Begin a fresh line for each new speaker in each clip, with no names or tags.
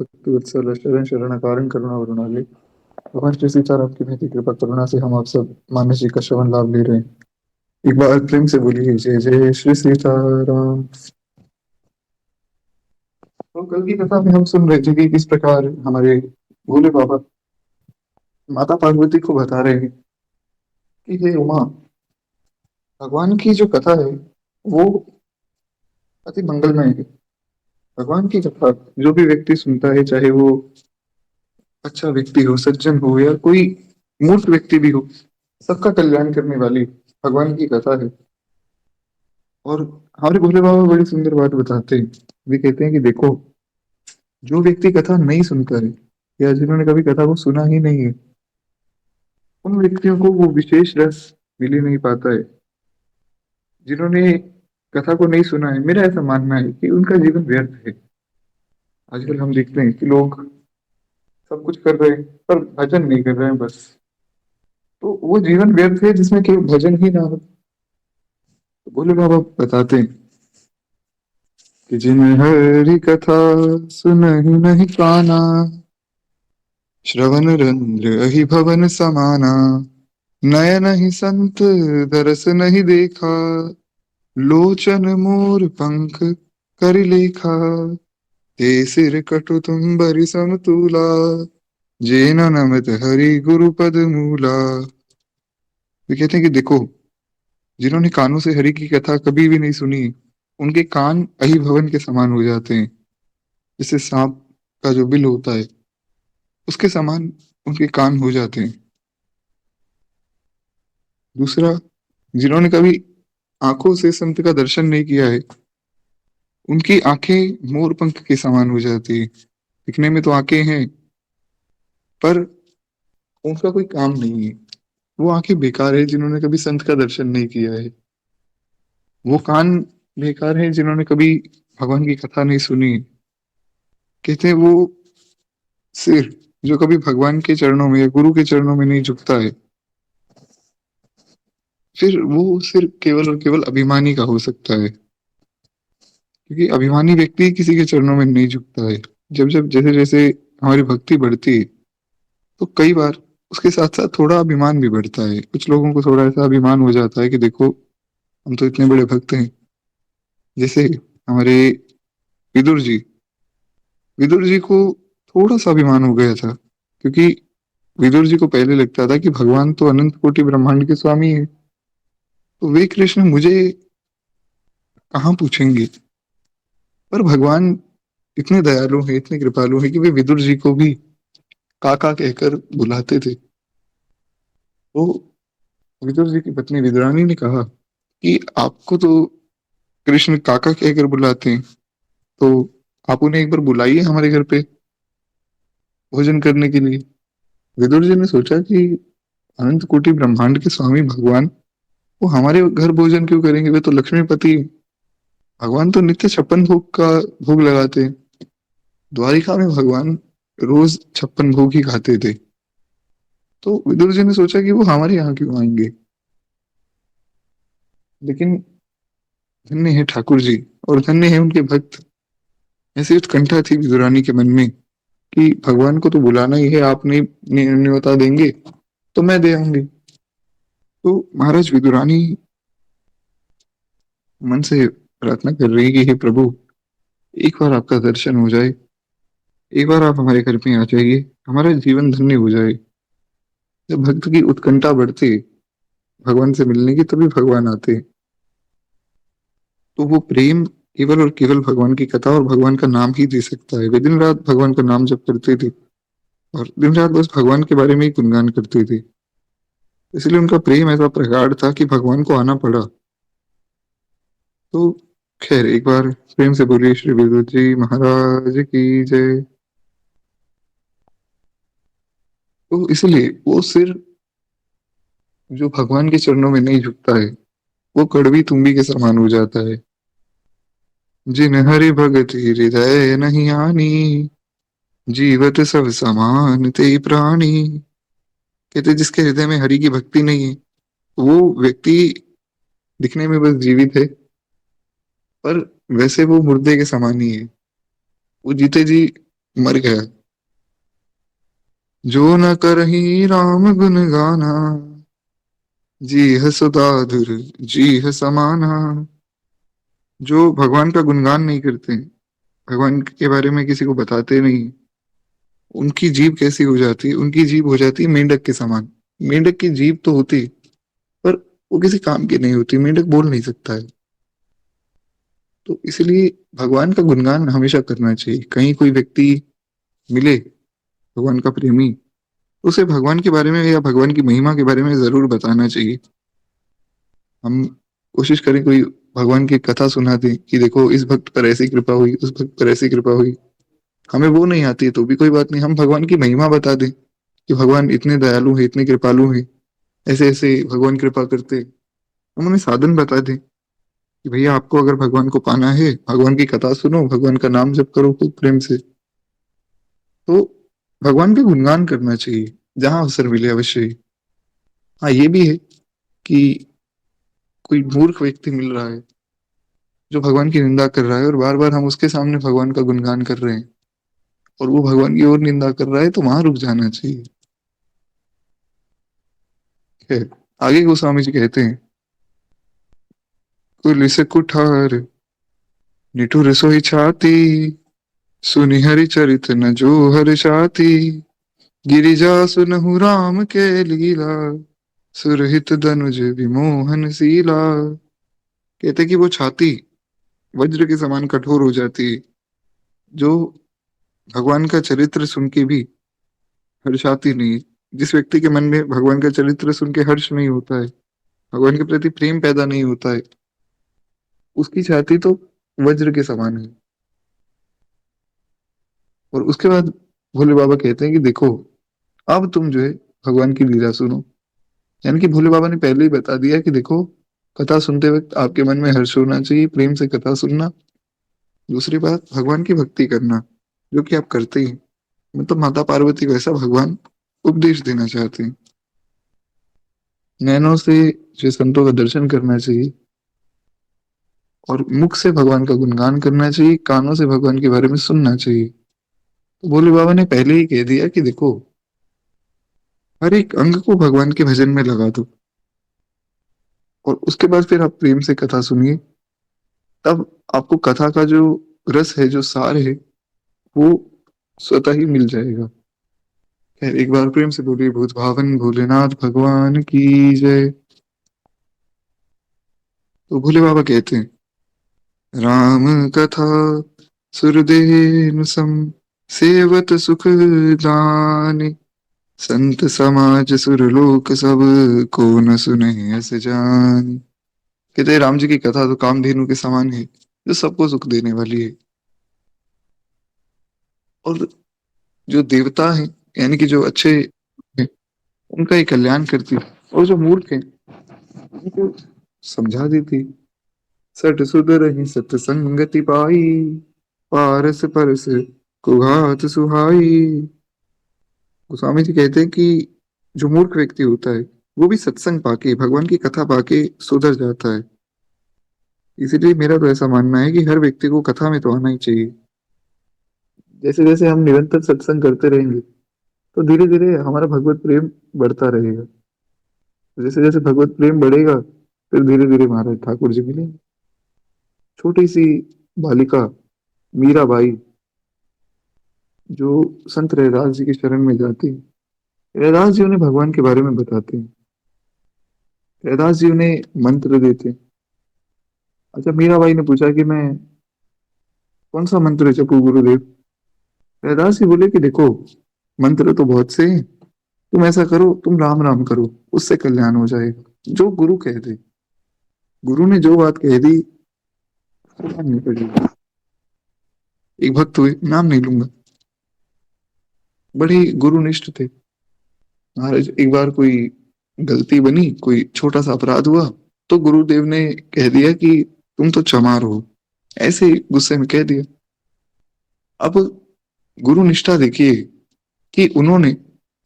भक्तिवत्सल शरण शरण कारण करुणा वरुणाले। भगवान श्री सीताराम की महती कृपा करुणा से हम आप सब मानस जी का श्रवण लाभ ले रहे हैं। एक बार प्रेम से बोलिए जय जय श्री सीताराम। तो कल की कथा में हम सुन रहे थे कि किस प्रकार हमारे भोले बाबा माता पार्वती को बता रहे हैं कि हे उमा, भगवान की जो कथा है वो अति मंगलमय है। भगवान की कथा जो भी व्यक्ति सुनता है, चाहे वो अच्छा व्यक्ति हो, सज्जन हो, या कोई मूर्ख व्यक्ति भी हो, सबका कल्याण करने वाली भगवान की कथा है। और हमारे भोले बाबा बड़ी सुंदर बात बताते हैं। वे कहते हैं कि देखो, जो व्यक्ति कथा नहीं सुनता है या जिन्होंने कभी कथा को सुना ही नहीं है, उन व्यक्तियों को वो विशेष रस मिल ही नहीं पाता है। जिन्होंने कथा को नहीं सुना है, मेरा ऐसा मानना है कि उनका जीवन व्यर्थ है। आजकल हम देखते हैं कि लोग सब कुछ कर रहे हैं पर भजन नहीं कर रहे हैं बस। तो वो जीवन व्यर्थ है जिसमें केवल भजन ही ना हो। तो भोले बाबा बताते हैं कि जिन हरि कथा सुनहि नहीं काना, श्रवण रंध्र अहि भवन समाना। नयन ही संत दरस नहीं देखा, लोचन मोर पंख कर लेखा। ते सिर कटु तुम्बरि समतुला, जेन नमत हरि गुरु पद मूला। वे कहते हैं कि देखो, जिन्होंने कानों से हरि की कथा कभी भी नहीं सुनी, उनके कान अहि भवन के समान हो जाते हैं। जैसे सांप का जो बिल होता है, उसके समान उनके कान हो जाते हैं। दूसरा, जिन्होंने कभी आंखों से संत का दर्शन नहीं किया है, उनकी आंखें मोर पंख के समान हो जाती है। दिखने में तो आंखें हैं पर उनका कोई काम नहीं है। वो आंखें बेकार है जिन्होंने कभी संत का दर्शन नहीं किया है। वो कान बेकार है जिन्होंने कभी भगवान की कथा नहीं सुनी। कहते हैं वो सिर जो कभी भगवान के चरणों में या गुरु के चरणों में नहीं झुकता है, फिर वो सिर केवल और केवल अभिमानी का हो सकता है। क्योंकि अभिमानी व्यक्ति किसी के चरणों में नहीं झुकता है। जब जब जैसे जैसे हमारी भक्ति बढ़ती है, तो कई बार उसके साथ साथ थोड़ा अभिमान भी बढ़ता है। कुछ लोगों को थोड़ा ऐसा अभिमान हो जाता है कि देखो, हम तो इतने बड़े भक्त हैं। जैसे हमारे विदुर जी, विदुर जी को थोड़ा सा अभिमान हो गया था, क्योंकि विदुर जी को पहले लगता था कि भगवान तो अनंत कोटि ब्रह्मांड के स्वामी है, तो वे कृष्ण मुझे कहाँ पूछेंगे। पर भगवान इतने दयालु हैं, इतने कृपालु हैं कि वे विदुर जी को भी काका कहकर बुलाते थे। तो विदुर जी की पत्नी विदुरानी ने कहा कि आपको तो कृष्ण काका कहकर बुलाते हैं, तो आप उन्हें एक बार बुलाइए हमारे घर पे भोजन करने के लिए। विदुर जी ने सोचा कि अनंत कोटि ब्रह्मांड के स्वामी भगवान वो हमारे घर भोजन क्यों करेंगे, वे तो लक्ष्मीपति हैं। भगवान तो नित्य 56 भोग का भोग लगाते हैं। द्वारिका में भगवान रोज 56 भोग ही खाते थे। तो विदुर जी ने सोचा कि वो हमारे यहाँ क्यों आएंगे। लेकिन धन्य है ठाकुर जी और धन्य है उनके भक्त। ऐसी उत्कंठा थी विदुरानी के मन में कि भगवान को तो बुलाना ही है, आप नहीं न्योता देंगे तो मैं दे आऊंगी। तो महाराज विदुरानी मन से प्रार्थना कर रही है कि हे प्रभु, एक बार आपका दर्शन हो जाए, एक बार आप हमारे घर पे आ जाइए, हमारा जीवन धन्य हो जाए। जब भक्त की उत्कंठा बढ़ती है भगवान से मिलने की, तभी भगवान आते हैं। तो वो प्रेम केवल और केवल भगवान की कथा और भगवान का नाम ही दे सकता है। वे दिन रात भगवान का नाम जप करते थे और दिन रात बस भगवान के बारे में ही गुणगान करते थे। इसलिए उनका प्रेम ऐसा प्रगाढ़ था कि भगवान को आना पड़ा। तो खैर, एक बार प्रेम से बोलिए श्री विदुर जी महाराज की जय। तो इसलिए वो सिर जो भगवान के चरणों में नहीं झुकता है, वो कड़वी तुम्बी के समान हो जाता है। जिन हरि भगति हृदय नहीं आनी, जीवत सब समान ते प्राणी। कहते जिसके हृदय में हरि की भक्ति नहीं है, वो व्यक्ति दिखने में बस जीवित है, पर वैसे वो मुर्दे के समान ही है। वो जीते जी मर गया। जो न करही राम गुण गाना, जी है सुधाधुर जी है समाना। जो भगवान का गुणगान नहीं करते, भगवान के बारे में किसी को बताते नहीं, उनकी जीभ कैसी हो जाती है? उनकी जीभ हो जाती है मेंढक के समान। मेंढक की जीभ तो होती, पर वो किसी काम की नहीं होती, मेंढक बोल नहीं सकता है। तो इसलिए भगवान का गुणगान हमेशा करना चाहिए। कहीं कोई व्यक्ति मिले, भगवान का प्रेमी, तो उसे भगवान के बारे में या भगवान की महिमा के बारे में जरूर बताना चाहिए। हम कोशिश करें कोई भगवान की कथा सुना दे कि देखो इस भक्त पर ऐसी कृपा हुई, उस भक्त पर ऐसी कृपा हुई। हमें वो नहीं आती है तो भी कोई बात नहीं, हम भगवान की महिमा बता दें कि भगवान इतने दयालु हैं, इतने कृपालु हैं, ऐसे ऐसे भगवान कृपा करते। हम उन्हें साधन बता दें कि भैया आपको अगर भगवान को पाना है, भगवान की कथा सुनो, भगवान का नाम जप करो खूब प्रेम से। तो भगवान का गुणगान करना चाहिए जहां अवसर मिले अवश्य ही। हाँ ये भी है कि कोई मूर्ख व्यक्ति मिल रहा है जो भगवान की निंदा कर रहा है, और बार बार हम उसके सामने भगवान का गुणगान कर रहे हैं, और वो भगवान की और निंदा कर रहा है, तो वहां रुक जाना चाहिए। है। आगे गोस्वामी जी कहते हैं, कुलिस कुठार निठुर सोई छाती, सुनि हरि चरित न जो हर छाती। गिरिजा सुनहु राम के लीला, सुरहित दनुज विमोहन शीला। कहते कि वो छाती वज्र के समान कठोर हो जाती है, जो भगवान का चरित्र सुन के भी हर्षाती नहीं। जिस व्यक्ति के मन में भगवान का चरित्र सुन के हर्ष नहीं होता है, भगवान के प्रति प्रेम पैदा नहीं होता है, उसकी छाती तो वज्र के समान है। और उसके बाद भोले बाबा कहते हैं कि देखो अब तुम जो है भगवान की लीला सुनो। यानी कि भोले बाबा ने पहले ही बता दिया कि देखो, कथा सुनते वक्त आपके मन में हर्ष होना चाहिए, प्रेम से कथा सुनना। दूसरी बात, भगवान की भक्ति करना, जो कि आप करते ही हैं। मतलब माता पार्वती को ऐसा भगवान उपदेश देना चाहते हैं। नैनों से जो संतों का दर्शन करना चाहिए, और मुख से भगवान का गुणगान करना चाहिए, कानों से भगवान के बारे में सुनना चाहिए। तो भोले बाबा ने पहले ही कह दिया कि देखो, हर एक अंग को भगवान के भजन में लगा दो, और उसके बाद फिर आप प्रेम से कथा सुनिए। तब आपको कथा का जो रस है, जो सार है, वो स्वतः ही मिल जाएगा। खैर, एक बार प्रेम से बोलिए, भूत भावन भोलेनाथ भगवान की जय। तो भोले बाबा कहते हैं, राम कथा सुरदेन सम, सेवत सुख जानि। संत समाज सुरलोक सब, को न सुने अस जान। कहते हैं, राम जी की कथा तो कामधेनु के समान है, जो सबको सुख देने वाली है। और जो देवता है, यानी कि जो अच्छे हैं, उनका ही कल्याण करती है। और जो मूर्ख है, उनको समझा देती। सठ सुधर ही सत्संगति पाई, पारस परस कुघात सुहाई। गोस्वामी जी कहते हैं कि जो मूर्ख व्यक्ति होता है, वो भी सत्संग पाके, भगवान की कथा पाके सुधर जाता है। इसीलिए मेरा तो ऐसा मानना है कि हर व्यक्ति को कथा में तो आना ही चाहिए। जैसे जैसे हम निरंतर सत्संग करते रहेंगे, तो धीरे धीरे हमारा भगवत प्रेम बढ़ता रहेगा। जैसे जैसे भगवत प्रेम बढ़ेगा, फिर धीरे धीरे महाराज ठाकुर जी मिलेंगे। छोटी सी बालिका मीराबाई, जो संत रैदास जी की शरण में जाती है, रैदास जी उन्हें भगवान के बारे में बताते हैं, रैदास जी उन्हें मंत्र देते हैं। अच्छा, मीराबाई ने पूछा कि मैं कौन सा मंत्र जपू गुरुदेव? रैदास जी बोले कि देखो, मंत्र तो बहुत से हैं, तुम ऐसा करो, तुम राम राम करो, उससे कल्याण हो जाएगा। जो गुरु कह दे, गुरु ने जो बात कह दी, वो माननी पड़ेगी। एक भक्त हुए, नाम नहीं लूंगा, बड़े गुरुनिष्ठ थे। महाराज एक बार कोई गलती बनी, कोई छोटा सा अपराध हुआ, तो गुरुदेव ने कह दिया कि तुम तो चमार हो, ऐसे ही गुस्से में कह दिया। अब गुरु निष्ठा देखिए कि उन्होंने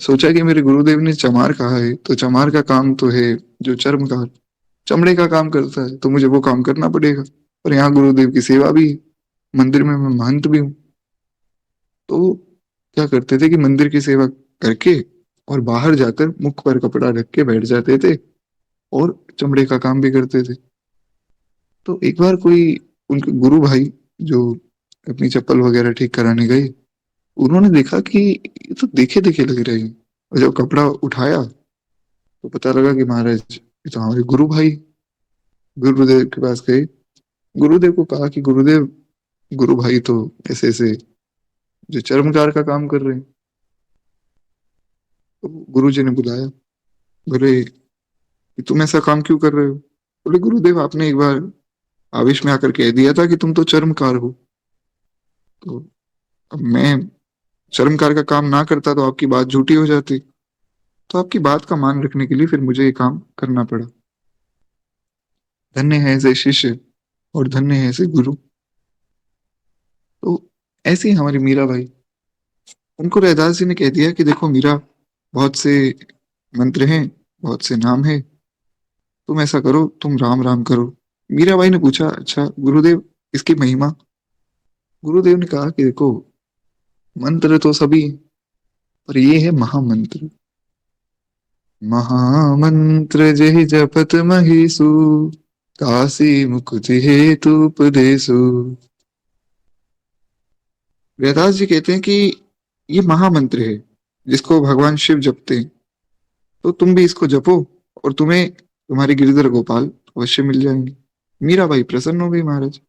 सोचा कि मेरे गुरुदेव ने चमार कहा है, तो चमार का काम तो है जो चर्म का, चमड़े का काम करता है, तो मुझे वो काम करना पड़ेगा। और यहाँ गुरुदेव की सेवा भी है, मंदिर में मैं महंत भी हूँ। तो क्या करते थे कि मंदिर की सेवा करके और बाहर जाकर मुख पर कपड़ा ढक के बैठ जाते थे और चमड़े का काम भी करते थे। तो एक बार कोई उनके गुरु भाई जो अपनी चप्पल वगैरह ठीक कराने गए, उन्होंने देखा कि ये तो देखे देखे लग रहे हैं। और जब कपड़ा उठाया तो पता लगा कि महाराज ये तो हमारे गुरु भाई। गुरुदेव के पास गए, गुरुदेव को कहा कि गुरुदेव, गुरु भाई तो ऐसे ऐसे जो चर्मकार का काम कर रहे हैं। तो गुरु जी ने बुलाया, बोले कि तुम ऐसा काम क्यों कर रहे हो? बोले गुरुदेव, आपने एक बार आवेश में आकर कह दिया था कि तुम तो चर्मकार हो। तो अब मैं चर्मकार का काम ना करता तो आपकी बात झूठी हो जाती। तो आपकी बात का मान रखने के लिए फिर मुझे ये काम करना पड़ा। धन्य है ऐसे शिष्य और धन्य है ऐसे गुरु। तो ऐसे ही हमारी मीरा भाई, उनको रैदास जी ने कह दिया कि देखो मीरा, बहुत से मंत्र हैं, बहुत से नाम है, तुम ऐसा करो, तुम राम राम करो। मीराबाई ने पूछा, अच्छा गुरुदेव, इसकी महिमा? गुरुदेव ने कहा कि देखो, मंत्र तो सभी हैं, पर ये है महामंत्र। महामंत्र जेहि जपत महीसु, काशी मुकुति हेतु उपदेशु। व्यास जी कहते हैं कि ये महामंत्र है जिसको भगवान शिव जपते हैं, तो तुम भी इसको जपो और तुम्हें तुम्हारे गिरधर गोपाल अवश्य मिल जाएंगे। मीराबाई प्रसन्न हो गई महाराज,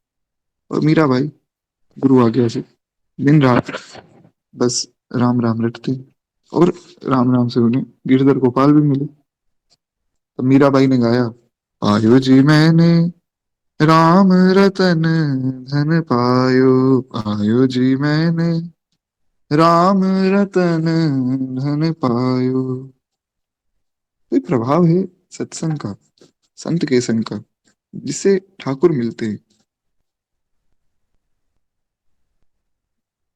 और मीराबाई गुरु आज्ञा से दिन रात बस राम राम रटते, और राम राम से उन्हें गिरधर गोपाल भी मिले। तो मीराबाई ने गाया, आयो जी मैंने राम रतन धन पायो, आयो जी मैंने राम रतन धन पायो। तो ये प्रभाव है सत्संग का, संत के संग का, जिससे ठाकुर मिलते हैं।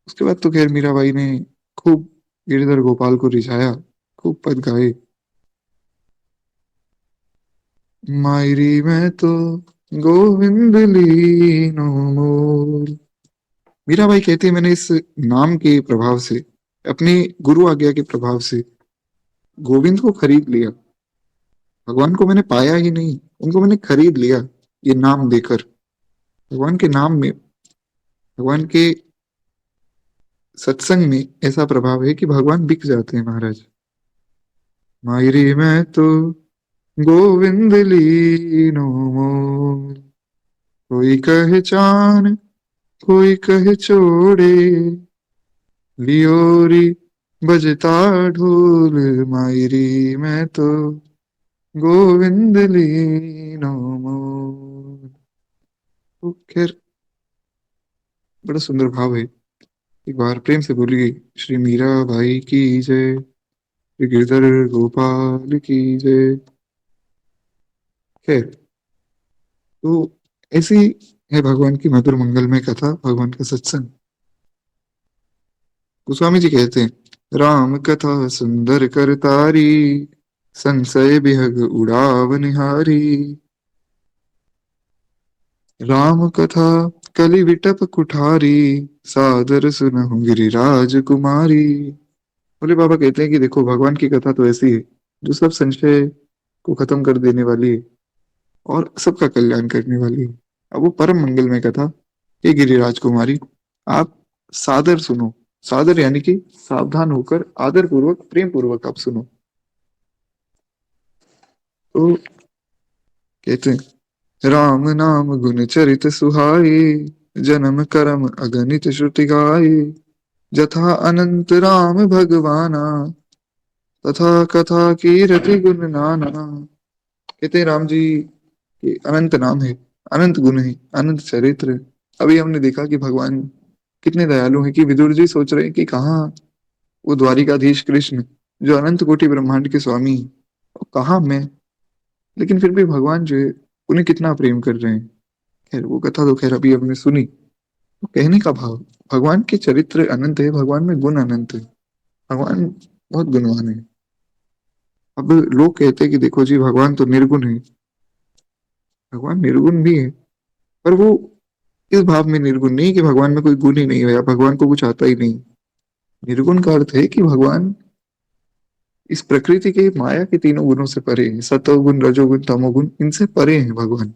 उसके बाद तो खैर मीराबाई ने खूब गिरधर गोपाल को रिझाया, खूब पद गाए। मायरी में तो गोविंद लीनो मोर। मीराबाई कहती है, मैंने इस नाम के प्रभाव से, अपनी गुरु आज्ञा के प्रभाव से गोविंद को खरीद लिया। भगवान को मैंने पाया ही नहीं, उनको मैंने खरीद लिया ये नाम देकर। भगवान के नाम में, भगवान के सत्संग में ऐसा प्रभाव है कि भगवान बिक जाते हैं महाराज। मायरी में तो गोविंद लीनो मोर, कोई कहे चान, कोई कहे छोड़े, लियोरी बजता ढोल, मायरी में तो गोविंद लीनो मोर। तो खैर बड़ा सुंदर भाव है। एक बार प्रेम से बोलिए, श्री मीरा भाई की जय, श्री गिरधर गोपाल की जय। खैर, तो ऐसी है भगवान की मधुर मंगलमय कथा, भगवान का सत्संग। गोस्वामी जी कहते हैं, राम कथा सुंदर करतारी, संशय बिहग उड़ाव निहारी। राम कथा कलि विटप कुठारी, सादर सुनहु गिरिराज कुमारी। भोले बाबा कहते हैं कि देखो, भगवान की कथा तो ऐसी है जो सब संशय को खत्म कर देने वाली है और सबका कल्याण करने वाली है। अब वो परम मंगलमय कथा, हे गिरिराज कुमारी, आप सादर सुनो। सादर यानी कि सावधान होकर, आदर पूर्वक, प्रेम पूर्वक आप सुनो। तो कहते हैं, राम नाम गुण चरित सुहाई, जन्म कर्म अगणित श्रुति गाई। जथा अनंत राम भगवाना, तथा कथा कीरति गुण नाना। कहते हैं राम जी के अनंत नाम है, अनंत गुण है, अनंत चरित्र है। अभी हमने देखा कि भगवान कितने दयालु हैं, कि विदुर जी सोच रहे हैं कि कहाँ वो द्वारिकाधीश कृष्ण जो अनंत कोटि ब्रह्मांड के स्वामी हैं, और कहाँ मैं। लेकिन फिर भी भगवान जो है उन्हें कितना प्रेम कर रहे हैं। खैर वो कथा तो खैर अभी हमने सुनी। तो कहने का भाव, भगवान के चरित्र अनंत है, भगवान में गुण अनंत है, भगवान बहुत गुणवान है। अब लोग कहते हैं कि देखो जी, भगवान तो निर्गुण है। भगवान निर्गुण भी है, पर वो इस भाव में निर्गुण नहीं कि भगवान में कोई गुण ही नहीं है या भगवान को कुछ आता ही नहीं। निर्गुण का अर्थ है कि भगवान इस प्रकृति के माया के तीनों गुणों से परे हैं, सतोगुण रजोगुण तमोगुण, इनसे परे हैं भगवान।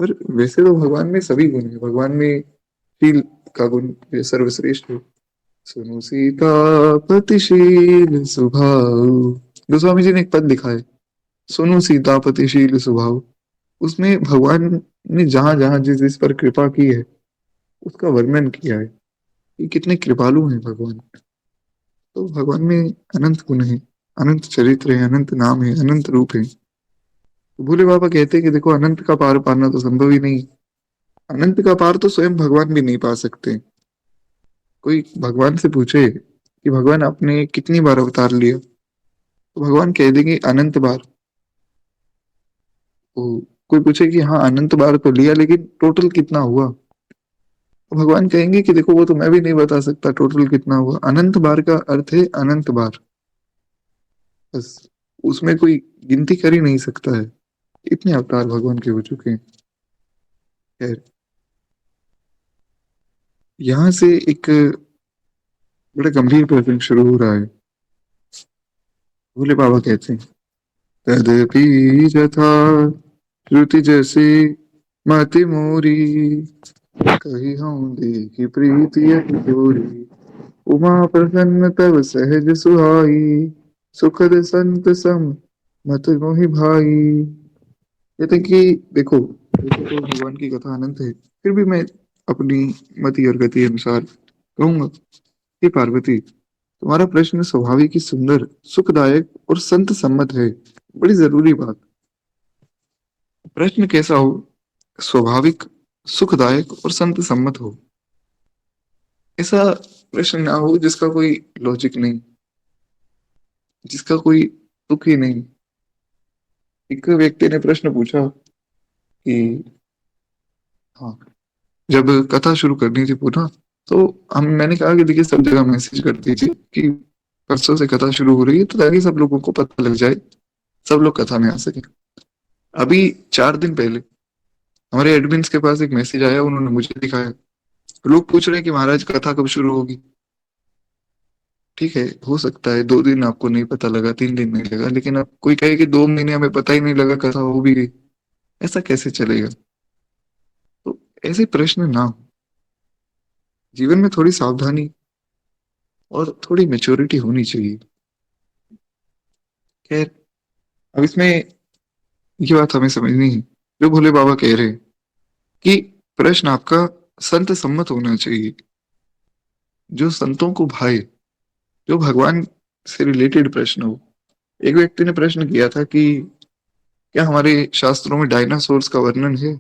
पर वैसे तो भगवान में सभी गुण है, भगवान में शील का गुण ये सर्वश्रेष्ठ है। सुनो सीतापतिशील स्वभाव, गोस्वामी जी ने एक पद लिखा है, सुनो सीतापतिशील स्वभाव। उसमें भगवान ने जहां जहां जिस जिस पर कृपा की है उसका वर्णन किया है कि कितने कृपालु हैं भगवान। तो भगवान में अनंत गुण है, अनंत चरित्र है, अनंत नाम है, अनंत रूप है। तो भोले बाबा कहते हैं कि देखो अनंत का पार पाना तो संभव ही नहीं, अनंत का पार तो स्वयं भगवान भी नहीं पा सकते। कोई भगवान से पूछे कि भगवान आपने कितनी बार अवतार लिया, तो भगवान कह देंगे अनंत बार। तो कोई पूछे कि हाँ अनंत बार तो लिया लेकिन टोटल कितना हुआ, तो भगवान कहेंगे कि देखो वो तो मैं भी नहीं बता सकता टोटल कितना हुआ, अनंत बार का अर्थ है अनंत बार, बस उसमें कोई गिनती कर ही नहीं सकता है, इतने अवतार भगवान के हो चुके हैं। खैर, यहाँ से एक बड़ा गंभीर प्रश्न शुरू हो रहा है। भोले बाबा कहते हैं, तदपि यथा श्रुति जैसी मति मोरी, कही हूँ देखी प्रीति यही जोरी, उमा प्रसन्न तब सहज सुहाई, सुखद संत सम मत मोहि भाई। कहते हैं कि देखो, वैसे तो भगवान की कथा अनंत है, फिर भी मैं अपनी मति और गति अनुसार कहूंगा कि पार्वती, तुम्हारा प्रश्न स्वाभाविक ही सुंदर, सुखदायक और संत सम्मत है। बड़ी जरूरी बात, प्रश्न कैसा हो, स्वाभाविक, सुखदायक और संत सम्मत हो। ऐसा प्रश्न ना हो जिसका कोई लॉजिक नहीं, जिसका कोई तुक ही नहीं। एक व्यक्ति ने प्रश्न पूछा कि हाँ, जब कथा शुरू करनी थी पुनः, तो हम मैंने कहा कि देखिए सब जगह मैसेज कर दीजिए कि परसों से कथा शुरू हो रही है, तो ताकि सब लोगों को पता लग जाए, सब लोग कथा में आ सके। अभी 4 दिन पहले हमारे एडमिन्स के पास एक मैसेज आया, उन्होंने मुझे दिखाया, लोग पूछ रहे हैं कि महाराज कथा कब शुरू होगी। ठीक है, हो सकता है 2 दिन आपको नहीं पता लगा, 3 दिन नहीं लगा, लेकिन अब कोई कहे कि 2 महीने हमें पता ही नहीं लगा कथा हो भी गई, ऐसा कैसे चलेगा। तो ऐसे प्रश्न ना हो, जीवन में थोड़ी सावधानी और थोड़ी मेच्योरिटी होनी चाहिए। खैर, अब इसमें ये बात हमें समझनी है, जो भोले बाबा कह रहे हैं कि प्रश्न आपका संत सम्मत होना चाहिए, जो संतों को भाए, जो भगवान से रिलेटेड प्रश्न हो। एक व्यक्ति ने प्रश्न किया था कि क्या हमारे शास्त्रों में डायनासोर्स का वर्णन है।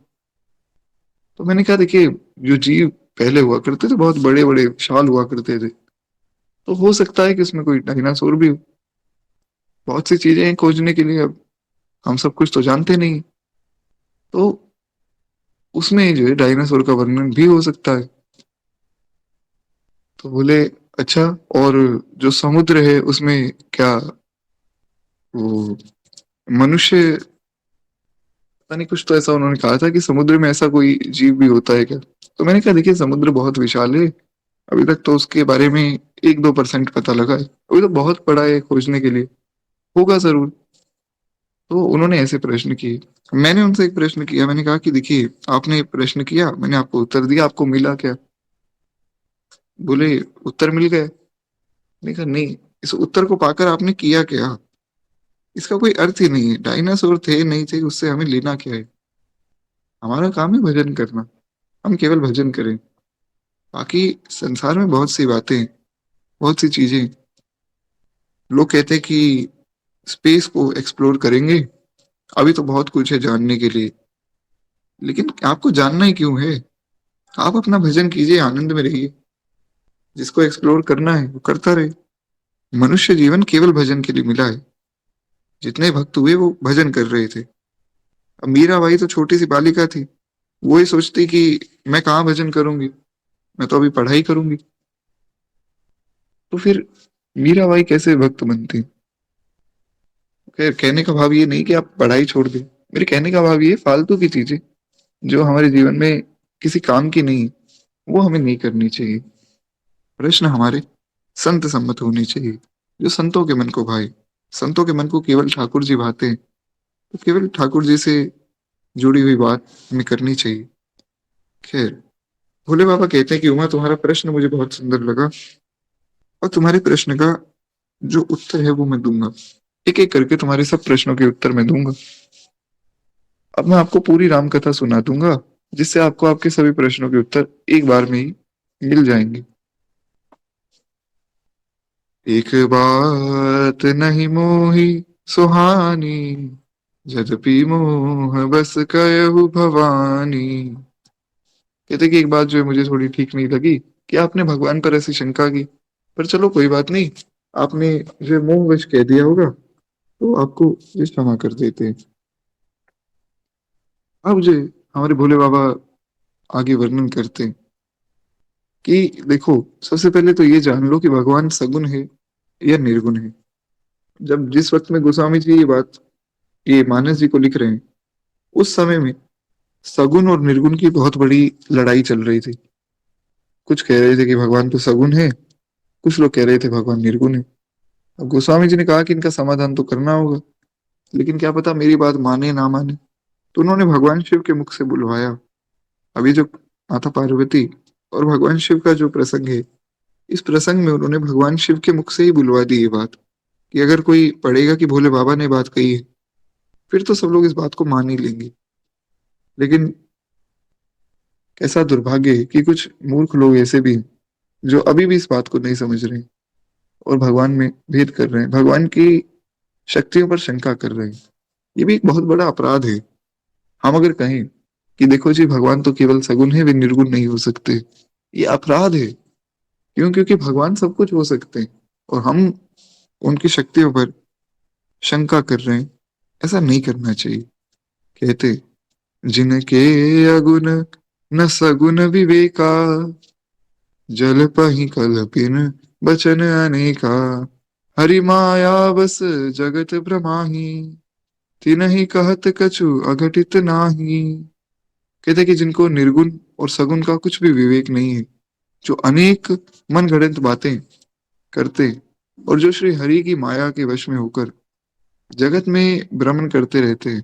तो मैंने कहा देखिए, जो जीव पहले हुआ करते थे बहुत बड़े बड़े विशाल हुआ करते थे, तो हो सकता है कि उसमें कोई डायनासोर भी हो। बहुत सी चीजें हैं खोजने के लिए, अब हम सब कुछ तो जानते नहीं, तो उसमें जो है डायनासोर का वर्णन भी हो सकता है। तो बोले अच्छा, और जो समुद्र है उसमें क्या वो मनुष्य, पता नहीं कुछ तो ऐसा उन्होंने कहा था कि समुद्र में ऐसा कोई जीव भी होता है क्या। तो मैंने कहा देखिए समुद्र बहुत विशाल है, अभी तक तो उसके बारे में 1-2% पता लगा है, अभी तो बहुत बड़ा है खोजने के लिए, होगा जरूर। तो उन्होंने ऐसे प्रश्न किए। मैंने उनसे एक प्रश्न किया, मैंने कहा कि देखिए आपने प्रश्न किया, मैंने आपको उत्तर दिया, आपको मिला क्या। बोले उत्तर मिल गया। मैंने कहा नहीं, इस उत्तर को पाकर आपने किया क्या, इसका कोई अर्थ ही नहीं है, डायनासोर थे नहीं थे उससे हमें लेना क्या है। हमारा काम है भजन करना, हम केवल भजन करें। बाकी संसार में बहुत सी बातें, बहुत सी चीजें, लोग कहते हैं कि स्पेस को एक्सप्लोर करेंगे, अभी तो बहुत कुछ है जानने के लिए, लेकिन आपको जानना ही क्यों है। आप अपना भजन कीजिए, आनंद में रहिए, जिसको एक्सप्लोर करना है वो करता रहे। मनुष्य जीवन केवल भजन के लिए मिला है, जितने भक्त हुए वो भजन कर रहे थे। अब मीराबाई तो छोटी सी बालिका थी, वो ही सोचती कि मैं कहाँ भजन करूंगी, मैं तो अभी पढ़ाई करूंगी। तो फिर मीराबाई कैसे भक्त बनती। कहने का भाव ये नहीं कि आप पढ़ाई छोड़ दें, मेरे कहने का भाव ये फालतू की चीजें जो हमारे जीवन में किसी काम की नहीं, वो हमें नहीं करनी चाहिए। प्रश्न हमारे संत सम्मत होनी चाहिए, जो संतों के मन को भाए। संतों के मन को केवल ठाकुर जी भाते हैं, तो केवल ठाकुर जी से जुड़ी हुई बात हमें करनी चाहिए। खैर, भोले बाबा कहते हैं कि उमा, तुम्हारा प्रश्न मुझे बहुत सुंदर लगा, और तुम्हारे प्रश्न का जो उत्तर है वो मैं दूंगा। एक एक करके तुम्हारे सब प्रश्नों के उत्तर मैं दूंगा। अब मैं आपको पूरी राम कथा सुना दूंगा, जिससे आपको आपके सभी प्रश्नों के उत्तर एक बार में ही मिल जाएंगे। एक बात नहीं मोही सुहानी, यद्यपि मोह बस कयहु भवानी। कहते कि एक बात जो है मुझे थोड़ी ठीक नहीं लगी, कि आपने भगवान पर ऐसी शंका की। पर चलो कोई बात नहीं, आपने जो है मोहवश कह दिया होगा, तो आपको ये क्षमा कर देते हैं। अब जो है हमारे भोले बाबा आगे वर्णन करते हैं कि देखो, सबसे पहले तो ये जान लो कि भगवान सगुण है या निर्गुण है। जब जिस वक्त में गोस्वामी जी ये बात, ये मानस जी को लिख रहे हैं, उस समय में सगुण और निर्गुण की बहुत बड़ी लड़ाई चल रही थी। कुछ कह रहे थे कि भगवान तो सगुण है, कुछ लोग कह रहे थे भगवान निर्गुण है। अब गोस्वामी जी ने कहा कि इनका समाधान तो करना होगा, लेकिन क्या पता मेरी बात माने ना माने। तो उन्होंने भगवान शिव के मुख से बुलवाया। अभी जो माता पार्वती और भगवान शिव का जो प्रसंग है, इस प्रसंग में उन्होंने भगवान शिव के मुख से ही बुलवा दी ये बात, कि अगर कोई पढ़ेगा कि भोले बाबा ने बात कही है, फिर तो सब लोग इस बात को मान ही लेंगे। लेकिन कैसा दुर्भाग्य है कि कुछ मूर्ख लोग ऐसे भी हैं, जो अभी भी इस बात को नहीं समझ रहे हैं, और भगवान में भेद कर रहे हैं, भगवान की शक्तियों पर शंका कर रहे हैं। ये भी एक बहुत बड़ा अपराध है। हम अगर कहें कि देखो जी, भगवान तो केवल सगुण है, वे निर्गुण नहीं हो सकते, ये अपराध है। क्यों? क्योंकि भगवान सब कुछ हो सकते हैं, और हम उनकी शक्तियों पर शंका कर रहे हैं। ऐसा नहीं करना चाहिए। कहते, जिनके अगुण न सगुण विवेका, जल पही कल्पिन बचन अनेका, हरि माया बस जगत भ्रमाही, तिनहि कहत कछु अघटित नाही। कहते कि जिनको निर्गुण और सगुण का कुछ भी विवेक नहीं है, जो अनेक मन गढ़ंत बातें करते, और जो श्री हरि की माया के वश में होकर जगत में भ्रमण करते रहते हैं,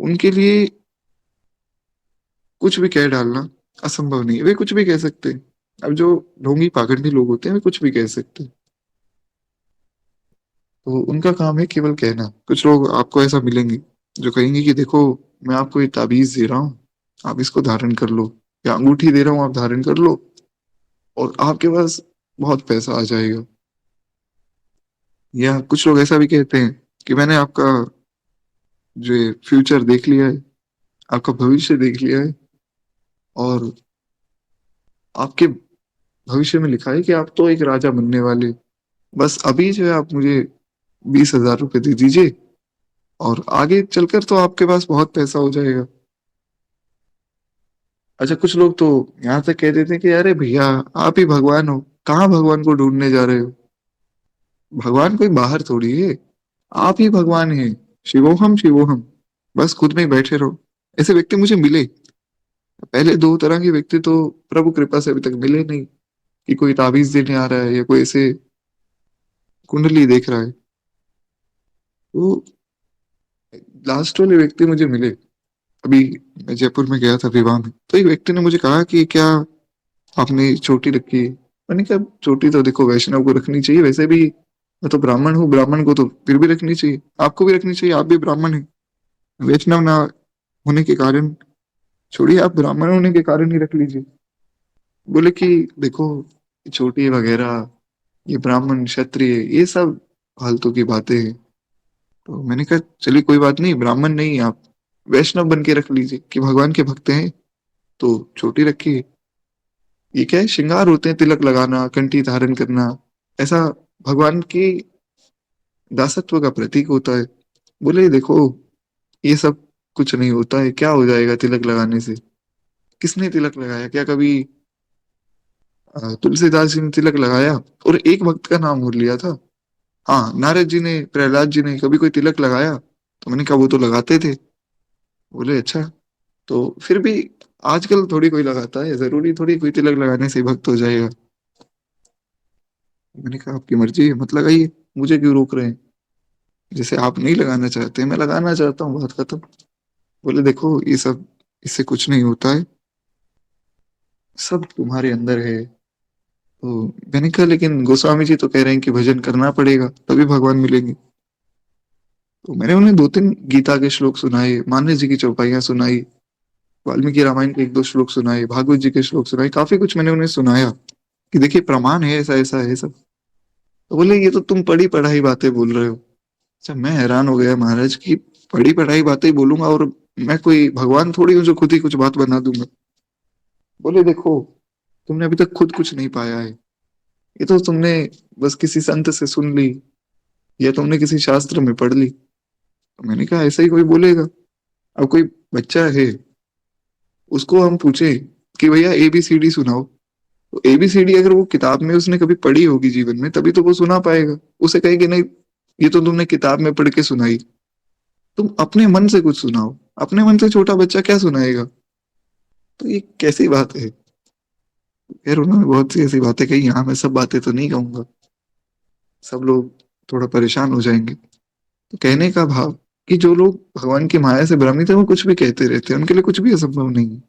उनके लिए कुछ भी कह डालना असंभव नहीं है। वे कुछ भी कह सकते हैं। अब जो ढोंगी पाखंडी लोग होते हैं, वे कुछ भी कह सकते हैं। तो उनका काम है केवल कहना। कुछ लोग आपको ऐसा मिलेंगे जो कहेंगे कि देखो, मैं आपको ये ताबीज दे रहा हूँ, आप इसको धारण कर लो, या अंगूठी दे रहा हूँ, आप धारण कर लो, और आपके पास बहुत पैसा आ जाएगा। या कुछ लोग ऐसा भी कहते हैं कि मैंने आपका जो फ्यूचर देख लिया है, आपका भविष्य देख लिया है, और आपके भविष्य में लिखा है कि आप तो एक राजा बनने वाले। बस अभी जो है आप मुझे 20,000 रुपए दे दीजिए, और आगे चलकर तो आपके पास बहुत पैसा हो जाएगा। अच्छा, कुछ लोग तो यहाँ तक कह देते हैं कि अरे भैया, आप ही भगवान हो, कहाँ भगवान को ढूंढने जा रहे हो? भगवान कोई बाहर थोड़ी है, आप ही भगवान हैं। शिवोहम शिवोहम, बस खुद में ही बैठे रहो। ऐसे व्यक्ति मुझे मिले। पहले दो तरह के व्यक्ति तो प्रभु कृपा से अभी तक मिले नहीं, कि कोई ताबीज देने आ रहा है या कोई ऐसे कुंडली देख रहा है। तो लास्ट वाले व्यक्ति मुझे मिले। अभी मैं जयपुर में गया था विवाह में, तो एक व्यक्ति ने मुझे कहा कि क्या आपने चोटी रखी है? मैंने कहा, चोटी तो देखो वैष्णव को रखनी चाहिए, वैसे भी मैं तो ब्राह्मण हूँ, ब्राह्मण को तो फिर भी रखनी चाहिए, आपको भी रखनी चाहिए, आप भी ब्राह्मण हैं। वैष्णव ना होने के कारण छोड़िए, आप ब्राह्मण होने के कारण ही रख लीजिए। बोले कि देखो, चोटी वगैरह, ये ब्राह्मण क्षत्रिय, ये सब फालतू की बातें हैं। तो मैंने कहा चलिए कोई बात नहीं, ब्राह्मण नहीं आप वैष्णव बन के रख लीजिए, कि भगवान के भक्त हैं तो चोटी रखिए। ये क्या है, श्रृंगार होते हैं, तिलक लगाना, कंठी धारण करना, ऐसा भगवान की दासत्व का प्रतीक होता है। बोले देखो, ये सब कुछ नहीं होता है, क्या हो जाएगा तिलक लगाने से? किसने तिलक लगाया? क्या कभी तुलसीदास जी ने तिलक लगाया और एक भक्त का नाम और लिया था? हाँ, नारद जी ने, प्रहलाद जी ने कभी कोई तिलक लगाया? तो मैंने कहा वो तो लगाते थे। बोले अच्छा। तो फिर भी आजकल थोड़ी कोई लगाता है, जरूरी थोड़ी कोई तिलक लगाने से ही भक्त हो जाएगा। मैंने कहा आपकी मर्जी है, मत लगाइए, मुझे क्यों रोक रहे हैं? जैसे आप नहीं लगाना चाहते, मैं लगाना चाहता हूँ, बात खत्म। बोले देखो ये सब, इससे कुछ नहीं होता है, सब तुम्हारे अंदर है। तो मैंने कहा लेकिन गोस्वामी जी तो कह रहे हैं कि भजन करना पड़ेगा तभी भगवान मिलेंगे। तो मैंने उन्हें दो तीन गीता के श्लोक सुनाए, मानस जी की चौपाइयां सुनाई, वाल्मीकि रामायण के एक दो श्लोक सुनाए, भागवत जी के श्लोक सुनाए, काफी कुछ मैंने उन्हें सुनाया कि देखिए प्रमाण है, ऐसा ऐसा है सब। तो बोले ये तो तुम पढ़ी पढ़ाई बातें बोल रहे हो। अच्छा, मैं हैरान हो गया महाराज की, पढ़ी पढ़ाई बातें ही बोलूंगा और मैं कोई भगवान थोड़ी हूँ जो खुद ही कुछ बात बना दूंगा। बोले देखो, तुमने अभी तक खुद कुछ नहीं पाया है, ये तो तुमने बस किसी संत से सुन ली या तुमने किसी शास्त्र में पढ़ ली। तो मैंने कहा ऐसा ही कोई बोलेगा? अब कोई बच्चा है, उसको हम पूछे कि भैया ABCD सुनाओ, तो ABCD अगर वो किताब में उसने कभी पढ़ी होगी जीवन में तभी तो वो सुना पाएगा। उसे कहेगी नहीं, ये तो तुमने किताब में पढ़ के सुनाई, तुम अपने मन से कुछ सुनाओ। अपने मन से छोटा बच्चा क्या सुनाएगा? तो ये कैसी बात है? यार उन्होंने बहुत सी ऐसी बातें कही, यहाँ मैं सब बातें तो नहीं कहूंगा, सब लोग थोड़ा परेशान हो जाएंगे। तो कहने का भाव कि जो लोग भगवान की माया से भ्रमित है वो कुछ भी कहते रहते हैं, उनके लिए कुछ भी असंभव नहीं है।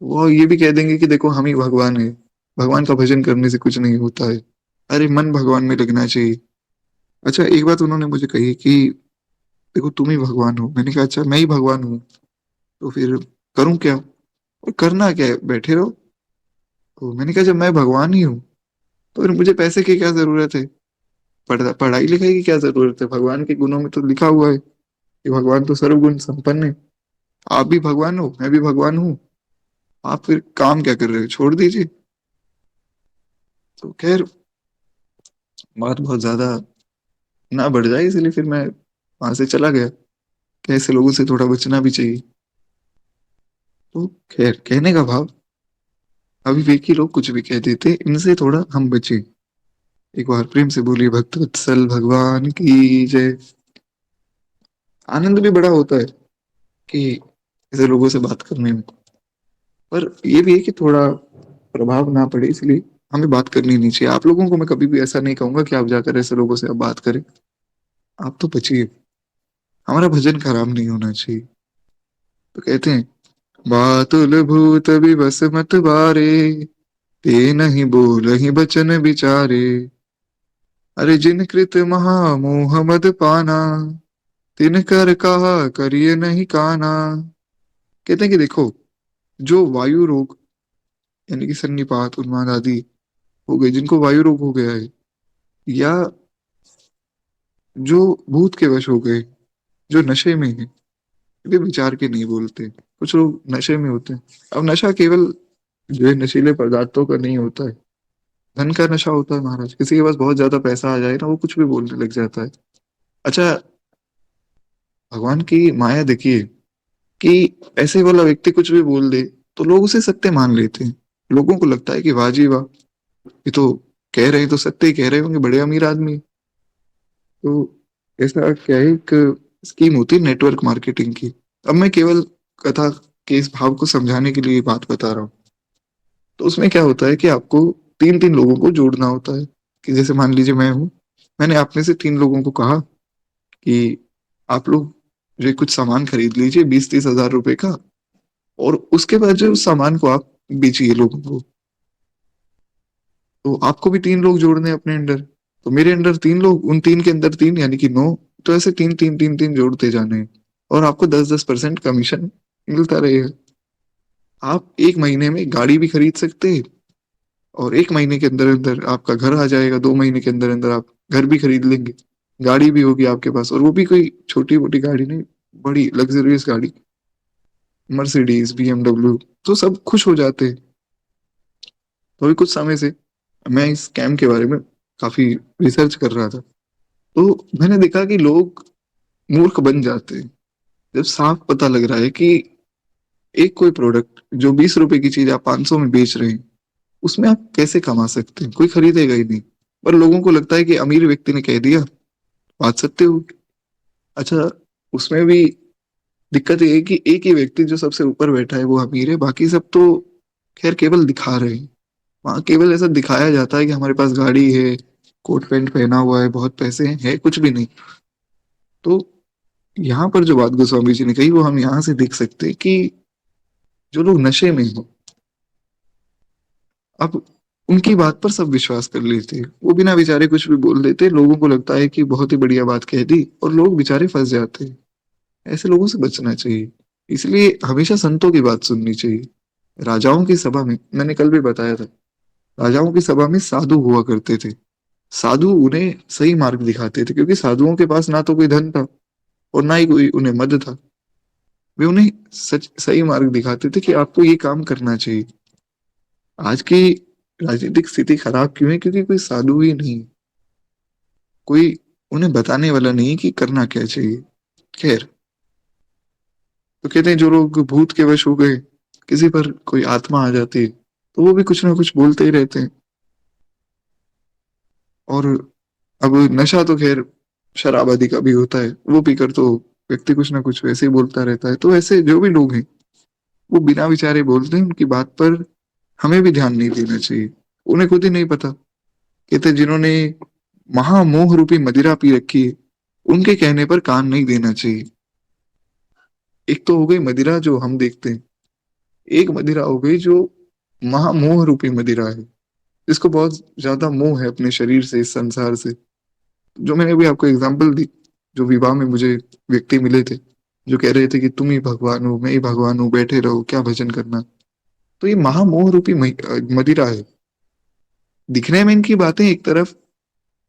वो ये भी कह देंगे कि देखो हम ही भगवान है, भगवान का भजन करने से कुछ नहीं होता है, अरे मन भगवान में लगना चाहिए। अच्छा, एक बात उन्होंने मुझे कही कि देखो तुम ही भगवान हो। मैंने कहा अच्छा मैं ही भगवान हूँ, तो फिर करूं क्या? और करना क्या है, बैठे रहो। तो मैंने कहा जब मैं भगवान ही हूँ तो फिर मुझे पैसे की क्या जरूरत है? पढ़ाई लिखाई की क्या जरूरत है? भगवान के गुणों में तो लिखा हुआ है कि भगवान तो सर्वगुण संपन्न है। आप भी भगवान हो, मैं भी भगवान हूँ, आप फिर काम क्या कर रहे हो? छोड़ दीजिए। तो खैर, बात बहुत ज्यादा ना बढ़ जाए इसलिए फिर मैं वहां से चला गया कि ऐसे लोगों से थोड़ा बचना भी चाहिए। तो खैर, कहने का भाव, अविवेकी लोग कुछ भी कह देते, इनसे थोड़ा हम बचे। एक बार प्रेम से बोलिए भक्त वत्सल भगवान की जय। आनंद भी बड़ा होता है कि ऐसे लोगों से बात करने में, पर ये भी है कि थोड़ा प्रभाव ना पड़े, इसलिए हमें बात करनी नहीं चाहिए। आप लोगों को मैं कभी भी ऐसा नहीं कहूंगा कि आप जाकर ऐसे लोगों से आप बात करें, आप तो बचिए, हमारा भजन खराब नहीं होना चाहिए। तो कहते हैं, बातुल भूत विवस मत बारे, ते नहीं बोल ही बचन विचारे, अरे जिन कृत महामोह मद पाना, तिन कर कहा करिए नहीं काना। कहते हैं कि देखो, जो वायु रोग यानी कि सन्निपात उन्माद आदि हो गए, जिनको वायु रोग हो गया है, या जो भूत के वश हो गए, जो नशे में है, वे विचार के नहीं बोलते। कुछ लोग नशे में होते हैं। अब नशा केवल जो है नशीले पदार्थों का नहीं होता है, धन का नशा होता है महाराज। किसी के पास बहुत ज्यादा पैसा आ जाए ना, वो कुछ भी बोलने लग जाता है। अच्छा, भगवान की माया देखिए कि ऐसे वाला व्यक्ति कुछ भी बोल दे तो लोग उसे सत्य मान लेते हैं। लोगों को लगता है कि वाह जी वाह, ये तो कह रहे हैं तो सत्य ही कह रहे होंगे, बड़े अमीर आदमी। तो ऐसा क्या है, एक स्कीम होती है नेटवर्क मार्केटिंग की। अब मैं केवल कथा के इस भाव को समझाने के लिए ये बात बता रहा हूँ। तो उसमें क्या होता है कि आपको तीन तीन लोगों को जोड़ना होता है। कि जैसे मान लीजिए मैं हूँ, मैंने आप में से तीन लोगों को कहा कि आप लोग जो है कुछ सामान खरीद लीजिए 20-30 हजार रुपए का, और उसके बाद जो उस सामान को आप बेचिए लोगों को। तो आपको भी तीन लोग जोड़ने हैं अपने अंडर, तो मेरे अंडर तीन लोग, उन तीन के अंदर तीन, यानी कि 9। तो ऐसे तीन तीन तीन तीन जोड़ते जाने हैं, और आपको 10-10% कमीशन मिलता रहेगा। आप एक महीने में गाड़ी भी खरीद सकते हैं, और एक महीने के अंदर अंदर आपका घर आ जाएगा, 2 महीने के अंदर अंदर आप घर भी खरीद लेंगे, गाड़ी भी होगी आपके पास, और वो भी कोई छोटी मोटी गाड़ी नहीं, बड़ी लग्जरियस गाड़ी, मर्सिडीज BMW। तो सब खुश हो जाते हैं। तो अभी कुछ समय से मैं इस स्कैम के बारे में काफी रिसर्च कर रहा था, तो मैंने देखा कि लोग मूर्ख बन जाते हैं जब साफ पता लग रहा है कि एक कोई प्रोडक्ट जो 20 रुपए की चीज आप 500 में बेच रहे हैं, उसमें आप कैसे कमा सकते हैं, कोई खरीदेगा ही नहीं। पर लोगों को लगता है कि अमीर व्यक्ति ने कह दिया, बात सत्य होगी। अच्छा, उसमें भी दिक्कत ये है कि एक ही व्यक्ति जो सबसे ऊपर बैठा है वो अमीर है, बाकी सब तो खैर केवल दिखा रहे हैं। वहां केवल ऐसा दिखाया जाता है कि हमारे पास गाड़ी है, कोट पैंट पहना हुआ है, बहुत पैसे हैं, है कुछ भी नहीं। तो यहाँ पर जो बात गोस्वामी जी ने कही वो हम यहाँ से देख सकते हैं कि जो लोग नशे में हो, अब उनकी बात पर सब विश्वास कर लेते हैं, वो बिना बेचारे कुछ भी बोल देते, लोगों को लगता है कि बहुत ही बढ़िया बात कह दी, और लोग बेचारे फंस जाते हैं। ऐसे लोगों से बचना चाहिए। इसलिए हमेशा संतों की बात सुननी चाहिए। राजाओं की सभा में, मैंने कल भी बताया था, राजाओं की सभा में साधु हुआ करते थे। साधु उन्हें सही मार्ग दिखाते थे, क्योंकि साधुओं के पास ना तो कोई धन था और ना ही कोई उन्हें मद था। वे उन्हें सच सही मार्ग दिखाते थे कि आपको ये काम करना चाहिए। आज की राजनीतिक स्थिति खराब क्यों है? क्योंकि कोई साधु ही नहीं, कोई उन्हें बताने वाला नहीं कि करना क्या चाहिए। खैर, तो कहते हैं जो लोग भूत के वश हो गए, किसी पर कोई आत्मा आ जाती है, तो वो भी कुछ ना कुछ बोलते ही रहते हैं। और अब नशा तो खैर शराब आदि का भी होता है, वो पीकर तो व्यक्ति कुछ ना कुछ वैसे ही बोलता रहता है। तो ऐसे जो भी लोग हैं, वो बिना विचारे बोलते हैं, उनकी बात पर हमें भी ध्यान नहीं देना चाहिए। उन्हें खुद ही नहीं पता। कहते हैं, जिन्होंने महामोह रूपी मदिरा पी रखी है, उनके कहने पर कान नहीं देना चाहिए। एक तो हो गई मदिरा जो हम देखते हैं, एक मदिरा हो गई जो महामोह रूपी मदिरा है, जिसको बहुत ज्यादा मोह है अपने शरीर से, इस संसार से। जो मैंने अभी आपको एग्जांपल दी, जो विवाह में मुझे व्यक्ति मिले थे, जो कह रहे थे कि तुम ही भगवान हो, मैं ही भगवान हूँ, बैठे रहो, क्या भजन करना। तो ये महामोह रूपी मदिरा है। दिखने में इनकी बातें एक तरफ,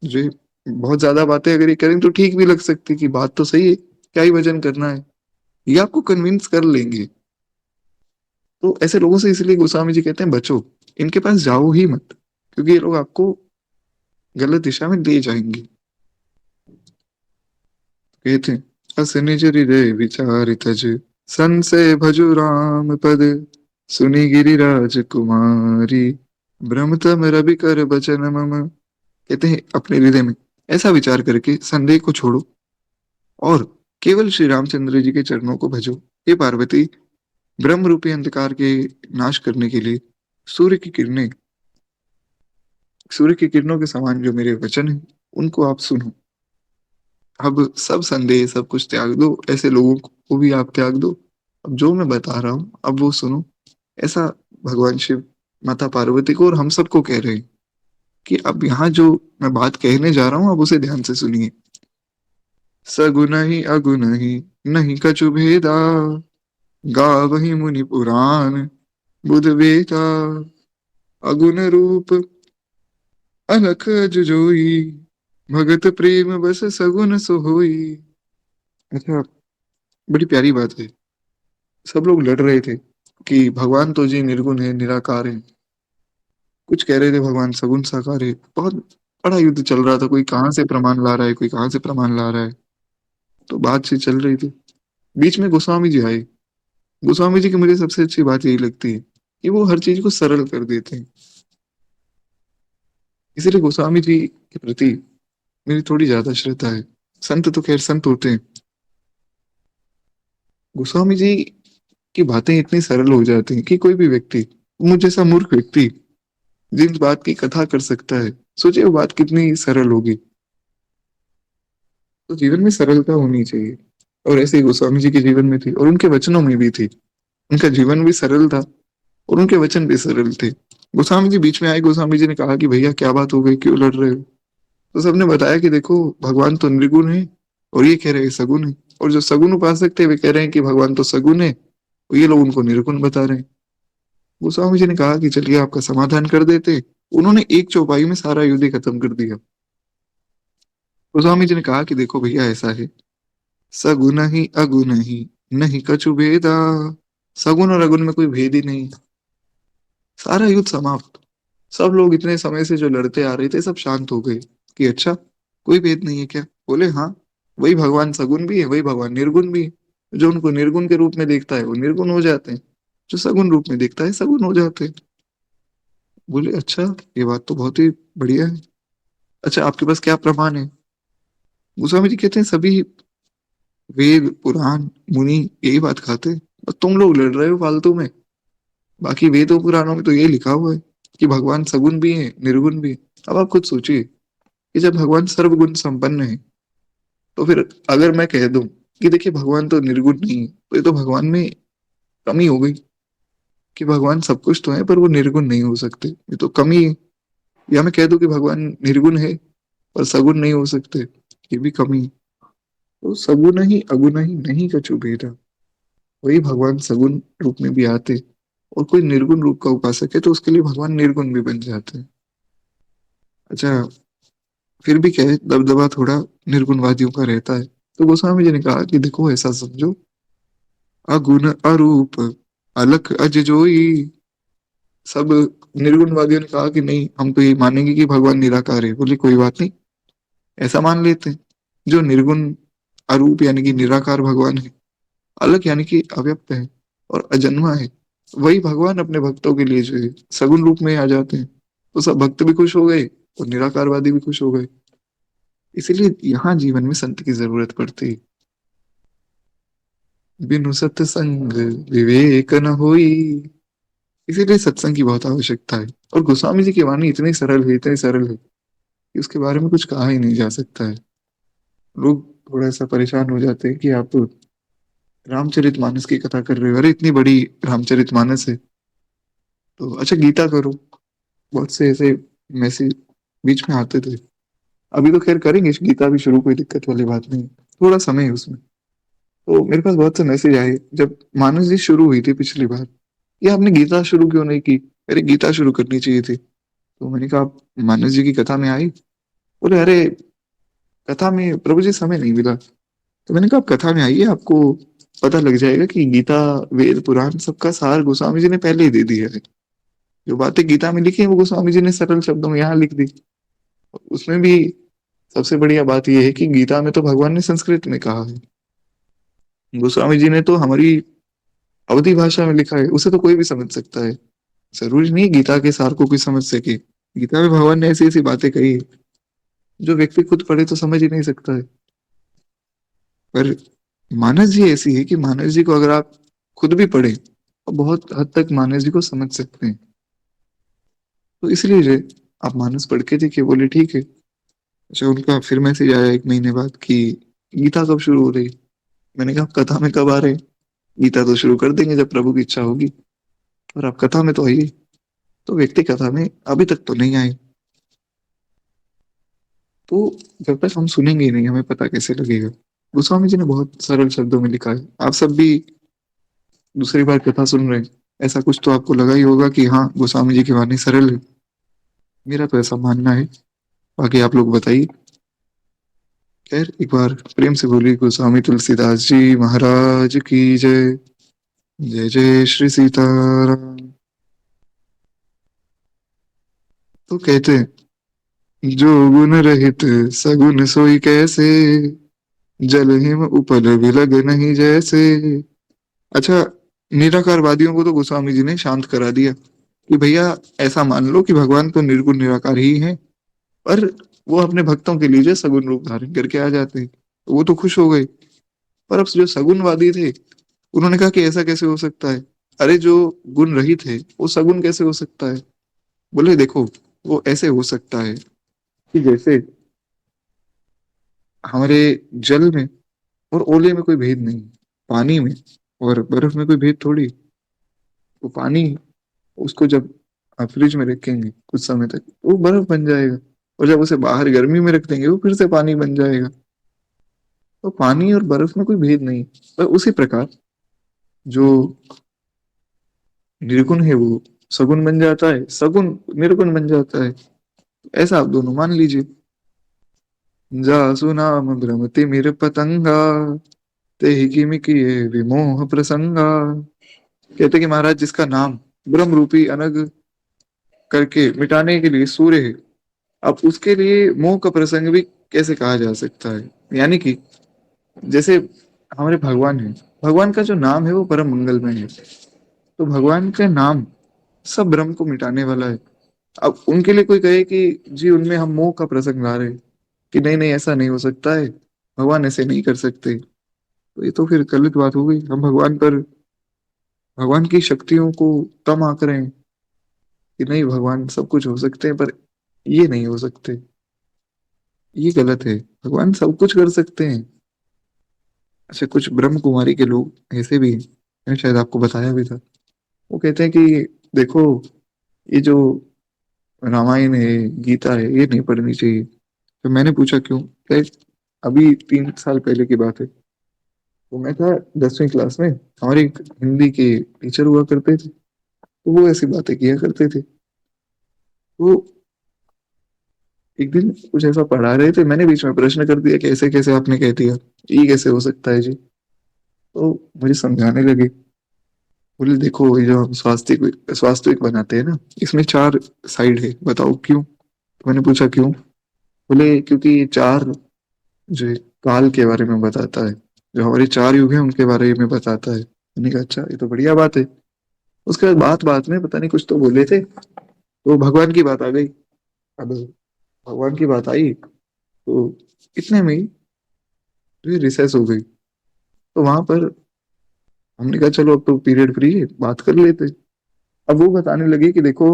जो ये बहुत ज्यादा बातें अगर ये करें तो ठीक भी लग सकती कि बात तो सही है, क्या ही भजन करना है, ये आपको कन्विंस कर लेंगे। तो ऐसे लोगों से इसलिए गोस्वामी जी कहते हैं बचो, इनके पास जाओ ही मत, क्योंकि ये लोग आपको गलत दिशा में ले जाएंगे। कहते हैं, अस निज हृदय विचार तज, संशय भजु राम पद, सुनि गिरिराज कुमारी, भ्रमतम रवि कर बचन मम। कहते हैं अपने हृदय में ऐसा विचार करके संदेह को छोड़ो और केवल श्री रामचंद्र जी के चरणों को भजो। हे पार्वती, ब्रह्म रूपी अंधकार के नाश करने के लिए सूर्य की किरणें, सूर्य की किरणों के समान जो मेरे वचन है, उनको आप सुनो। अब सब संदेह, सब कुछ त्याग दो, ऐसे लोगों को भी आप त्याग दो। अब जो मैं बता रहा हूँ अब वो सुनो। ऐसा भगवान शिव माता पार्वती को और हम सबको कह रहे हैं कि अब यहाँ जो मैं बात कहने जा रहा हूँ, अब उसे ध्यान से सुनिए। सगुन ही अगुन ही, नहीं कछु भेदा, गावही मुनि पुराण, बुध बेता, अगुन रूप अलख जुजोई, भगत प्रेम बस सगुन सोई। अच्छा, बड़ी प्यारी बात है। सब लोग लड़ रहे थे कि भगवान तो जी निर्गुण है, निराकार है। कुछ कह रहे थे भगवान सगुन साकार है। बहुत बड़ा युद्ध चल रहा था, कोई कहाँ से प्रमाण ला रहा है, कोई कहाँ से प्रमाण ला रहा है। तो बातचीत चल रही थी, बीच में गोस्वामी जी आए। गोस्वामी जी की मुझे सबसे अच्छी बात यही लगती है कि वो हर चीज को सरल कर देते हैं। इसीलिए गोस्वामी जी के प्रति मेरी थोड़ी ज्यादा श्रद्धा है। संत तो खैर संत होते हैं, गोस्वामी जी की बातें इतनी सरल हो जाती हैं कि कोई भी व्यक्ति, मुझ जैसा मूर्ख व्यक्ति जिस बात की कथा कर सकता है, सोचिए वो बात कितनी सरल होगी। तो जीवन में सरलता होनी चाहिए, और ऐसे ही गोस्वामी जी के जीवन में थी और उनके वचनों में भी थी। उनका जीवन भी सरल था और उनके वचन भी सरल थे। गोस्वामी जी बीच में आए, गोस्वामी जी ने कहा कि भैया क्या बात हो गई, क्यों लड़ रहे हो? तो सबने बताया कि देखो, भगवान तो निर्गुण है और ये कह रहे हैं सगुण है, और जो सगुण उपासक थे वे कह रहे हैं कि भगवान तो सगुण है, और ये लोग उनको निर्गुण बता रहे हैं। गोस्वामी जी ने कहा कि चलिए आपका समाधान कर देते। उन्होंने एक चौपाई में सारा युद्ध ही खत्म कर दिया। गोस्वामी जी ने कहा कि देखो भैया, ऐसा है, सगुन ही अगुन ही, नहीं कछु भेदा। सगुन और अगुन में कोई भेद ही नहीं। सारा युद्ध समाप्त। सब लोग इतने समय से जो लड़ते आ रहे थे, सब शांत हो गए कि अच्छा, कोई भेद नहीं है क्या? बोले हाँ, वही भगवान सगुन भी है, वही भगवान निर्गुण भी है। जो उनको निर्गुण के रूप में देखता है वो निर्गुण हो जाते हैं, जो सगुन रूप में देखता है सगुन हो जाते हैं। बोले अच्छा, ये बात तो बहुत ही बढ़िया है। अच्छा, आपके पास क्या प्रमाण है? गोस्वामी जी कहते हैं सभी वेद पुराण मुनि यही बात खाते हैं, और तुम लोग लड़ रहे हो फालतू में। बाकी वेदों पुराणों में तो ये लिखा हुआ है। कि भगवान सगुण भी है, निर्गुण भी है। अब आप खुद सोचिए कि जब भगवान सर्वगुण संपन्न है, तो फिर अगर मैं कह दूं कि देखिए भगवान तो निर्गुण नहीं है, तो ये तो भगवान में कमी हो गई, कि भगवान सब कुछ तो है पर वो निर्गुण नहीं हो सकते, ये तो कमी है। या मैं कह दूं कि भगवान निर्गुण है पर सगुण नहीं हो सकते, ये भी कमी है। तो सगुण ही अगुण ही नहीं कछु भेदा, वही भगवान सगुण रूप में भी आते, और कोई निर्गुण रूप का उपासक है तो उसके लिए भगवान निर्गुण भी बन जाते हैं। अच्छा, फिर भी क्या है, दबदबा थोड़ा निर्गुणवादियों का रहता है। तो गोस्वामी जी ने कहा कि देखो ऐसा समझो, अगुण अरूप अलख अजोई। सब निर्गुणवादियों ने कहा कि नहीं, हम तो ये मानेंगे कि भगवान निराकार है। बोले कोई बात नहीं, ऐसा मान लेते हैं। जो निर्गुण अरूप यानी कि निराकार भगवान है, अलग यानी कि अव्यक्त है, और अजन्मा है, वही भगवान अपने भक्तों के लिए जो है सगुण रूप में आ जाते हैं। तो सब भक्त भी खुश हो गए और निराकारवादी भी खुश हो गए। इसीलिए यहाँ जीवन में संत की जरूरत पड़ती है। बिनु सत्संग विवेक न होई। इसीलिए सत्संग की बहुत आवश्यकता है। और गोस्वामी जी की वाणी इतनी सरल है, इतनी सरल है कि उसके बारे में कुछ कहा ही नहीं जा सकता है। लोग थोड़ा सा परेशान हो जाते हैं कि आप रामचरितमानस की कथा कर रहे हो, अरे इतनी बड़ी रामचरितमानस है, तो अच्छा गीता करो। बहुत से ऐसे मैसेज बीच में आते थे। अभी तो खैर करेंगे गीता भी शुरू, कोई दिक्कत वाली बात नहीं, थोड़ा समय है उसमें। तो मेरे पास बहुत से मैसेज आए जब मानस जी शुरू हुई थी पिछली बार, ये आपने गीता शुरू क्यों नहीं की, अरे गीता शुरू करनी चाहिए थी। तो मैंने कहा आप मानस जी की कथा में आई? बोले अरे कथा में प्रभु जी समय नहीं मिला। तो मैंने कहा आप कथा में आइए, आपको पता लग जाएगा कि गीता वेद पुराण सबका सार गोस्वामी जी ने पहले ही दे दिया है। जो बातें गीता में लिखी है वो गोस्वामी जी ने सरल शब्दों में यहाँ लिख दी। उसमें भी सबसे बढ़िया बात यह है कि गीता में तो भगवान ने संस्कृत में कहा है, गोस्वामी जी ने तो हमारी अवधी भाषा में लिखा है, उसे तो कोई भी समझ सकता है। जरूरी नहीं गीता के सार को कोई समझ सके। गीता में भगवान ने ऐसी ऐसी बातें कही है, जो व्यक्ति खुद पढ़े तो समझ ही नहीं सकता है। पर मानस जी ऐसी है कि मानस जी को अगर आप खुद भी पढ़े तो बहुत हद तक मानस जी को समझ सकते हैं। तो इसलिए जो है, आप मानस पढ़ के देखिए। बोले ठीक है। अच्छा, उनका फिर मैसेज आया एक महीने बाद कि गीता कब शुरू हो रही। मैंने कहा आप कथा में कब आ रहे हैं? गीता तो शुरू कर देंगे जब प्रभु की इच्छा होगी, और आप कथा में तो आइए। तो व्यक्ति कथा में अभी तक तो नहीं आए। तो जब तक हम सुनेंगे ही नहीं, हमें पता कैसे लगेगा। गोस्वामी जी ने बहुत सरल शब्दों में लिखा है। आप सब भी दूसरी बार कथा सुन रहे हैं, ऐसा कुछ तो आपको लगा ही होगा कि हाँ गोस्वामी जी की वाणी सरल है। मेरा तो ऐसा मानना है, बाकी आप लोग बताइए। खैर एक बार प्रेम से बोलिए गोस्वामी तुलसीदास जी महाराज की जय। जय जय श्री सीताराम। तो कहते हैं, जो गुण रहित सगुन सोई कैसे, जल हिम उपल बिलग नहीं जैसे। अच्छा, निराकारवादियों को तो गोस्वामी जी ने शांत करा दिया कि भैया ऐसा मान लो कि भगवान तो निर्गुण निराकार ही है, पर वो अपने भक्तों के लिए जो सगुण रूप धारण करके आ जाते हैं, तो वो तो खुश हो गए। पर अब जो सगुणवादी थे, उन्होंने कहा कि ऐसा कैसे हो सकता है, अरे जो गुण रहित है वो सगुण कैसे हो सकता है। बोले देखो, वो ऐसे हो सकता है कि जैसे हमारे जल में और ओले में कोई भेद नहीं, पानी में और बर्फ में कोई भेद थोड़ी। वो पानी, उसको जब आप फ्रिज में रखेंगे कुछ समय तक वो बर्फ बन जाएगा, और जब उसे बाहर गर्मी में रख देंगे वो फिर से पानी बन जाएगा। तो पानी और बर्फ में कोई भेद नहीं। पर उसी प्रकार जो निर्गुण है वो सगुण बन जाता है, सगुण निर्गुण बन जाता है। ऐसा आप दोनों मान लीजिए। जासु नाम भ्रमति मिर पतंगा, तेहि किमि किए विमोह प्रसंगा। कहते कि महाराज जिसका नाम ब्रह्म रूपी अनग करके मिटाने के लिए सूर्य है, अब उसके लिए मोह का प्रसंग भी कैसे कहा जा सकता है। यानी कि जैसे हमारे भगवान है, भगवान का जो नाम है वो परम मंगलमय है, तो भगवान का नाम सब भ्रम को मिटाने वाला है। अब उनके लिए कोई कहे कि जी उनमें हम मोह का प्रसंग ला रहे हैं, कि नहीं नहीं ऐसा नहीं हो सकता है, भगवान ऐसे नहीं कर सकते, तो ये तो फिर गलत बात हो गई। हम भगवान पर, भगवान की शक्तियों को कम आंक रहे हैं। कि नहीं भगवान सब कुछ हो सकते हैं पर ये नहीं हो सकते, ये गलत है। भगवान सब कुछ कर सकते हैं। अच्छा, कुछ ब्रह्म कुमारी के लोग ऐसे भी हैं, मैंने शायद आपको बताया भी था। वो कहते हैं कि देखो, ये जो रामायण है, गीता है, ये नहीं पढ़नी चाहिए। तो मैंने पूछा क्यों? अभी 3 साल पहले की बात है। तो मैं था 10वीं क्लास में, हमारे एक हिंदी के टीचर हुआ करते थे, तो वो ऐसी बातें किया करते थे। तो एक दिन कुछ ऐसा पढ़ा रहे थे, मैंने बीच में प्रश्न कर दिया कि ऐसे कैसे आपने कह दिया, ये कैसे हो सकता है जी? तो मुझे समझाने लगे, बोले देखो ये जो हम स्वास्थ्य स्वास्थ्यिक बनाते हैं ना, इसमें 4 साइड है, बताओ क्यों? तो मैंने पूछा क्यों? बोले क्योंकि ये चार जो है, काल के बारे में बताता है, जो हमारे 4 युग हैं उनके बारे में बताता है। मैंने कहा अच्छा, ये तो बढ़िया बात है। उसके बाद बात बात में पता नहीं कुछ तो बोले थे, तो भगवान की बात आ गई। अब भगवान की बात आई तो इतने में ही रिसेस हो गई। तो वहां पर हमने कहा चलो अब तो पीरियड फ्री है, बात कर लेते। अब वो बताने लगे कि देखो,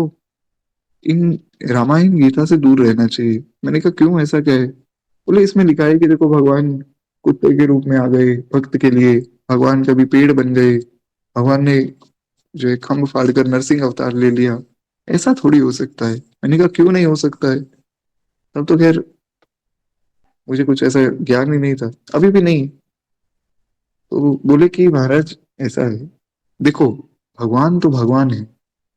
इन रामायण गीता से दूर रहना चाहिए। मैंने कहा क्यों, ऐसा क्या है? बोले इसमें लिखा है कि देखो भगवान कुत्ते के रूप में आ गए भक्त के लिए, भगवान कभी पेड़ बन गए, भगवान ने जो है खम्भ फाड़ कर नरसिंह अवतार ले लिया। ऐसा थोड़ी हो सकता है। मैंने कहा क्यों नहीं हो सकता है? तब तो खैर मुझे कुछ ऐसा ज्ञान ही नहीं था, अभी भी नहीं। तो बोले कि महाराज ऐसा है, देखो भगवान तो भगवान है,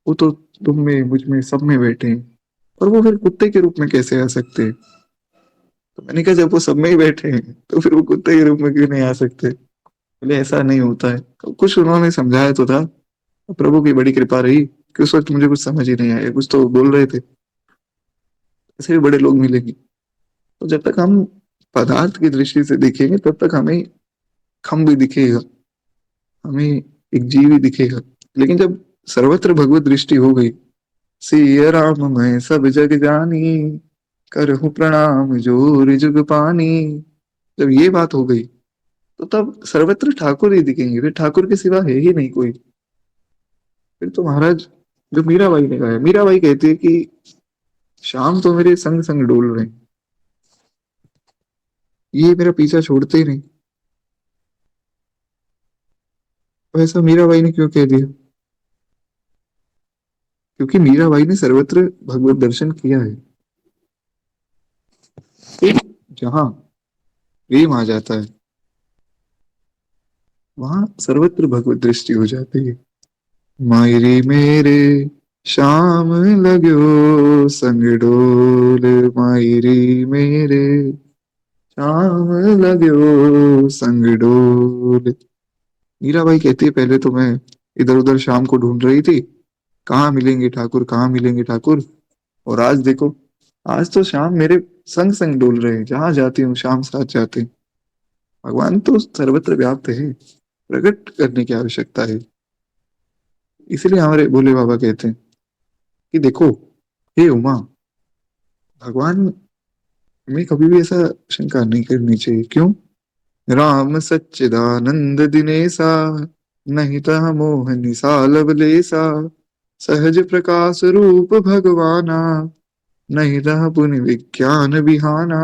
वो तो तुम में मुझ में सब में बैठे हैं, और वो फिर कुत्ते के रूप में कैसे आ सकते हैं? तो मैंने कहा जब वो सब में ही बैठे हैं तो फिर वो कुत्ते के रूप में क्यों नहीं आ सकते? बोले ऐसा नहीं होता है। तो कुछ उन्होंने समझाया तो था, प्रभु की बड़ी कृपा रही कि उस वक्त मुझे कुछ समझ ही नहीं आया, कुछ तो बोल रहे थे। ऐसे भी बड़े लोग मिलेंगे। तो जब तक हम पदार्थ की दृष्टि से देखेंगे तब तक हमें खम भी दिखेगा, हमें एक जीव ही दिखेगा। लेकिन जब सर्वत्र भगवत दृष्टि हो गई, सिया राम मैं सब जग जानी, करहूं प्रणाम जोर जुग पानी, जब ये बात हो गई तो तब सर्वत्र ठाकुर ही दिखेंगे, फिर ठाकुर के सिवा है ही नहीं कोई। फिर तो महाराज, जो मीराबाई ने कहा है, मीराबाई कहती है कि शाम तो मेरे संग संग डोल रहे हैं, ये मेरा पीछा छोड़ते ही नहीं। तो ऐसा मीराबाई ने क्यों कह दिया? क्योंकि मीराबाई ने सर्वत्र भगवत दर्शन किया है। तो जहाँ प्रेम आ जाता है वहां सर्वत्र भगवत दृष्टि हो जाती है। मायरी मेरे श्याम लगो संग डोल, मायरी मेरे श्याम लगो संग डोल। मीराबाई कहती है पहले तो मैं इधर उधर शाम को ढूंढ रही थी, कहाँ मिलेंगे ठाकुर, कहाँ मिलेंगे ठाकुर। और आज देखो, आज तो शाम मेरे संग संग डोल रहे हैं, जहां जाती हूँ शाम साथ जाते हैं। भगवान तो सर्वत्र व्याप्त है, प्रकट करने की आवश्यकता है। इसलिए हमारे भोले बाबा कहते हैं कि देखो, हे उमा, भगवान में कभी भी ऐसा शंका नहीं करनी चाहिए। क्यों? राम सच्चिदानंद दिनेसा, नहीं तह मोह निसा लवलेसा, सहज प्रकाश रूप भगवाना, नहीं तह पुनि विज्ञान बिहाना।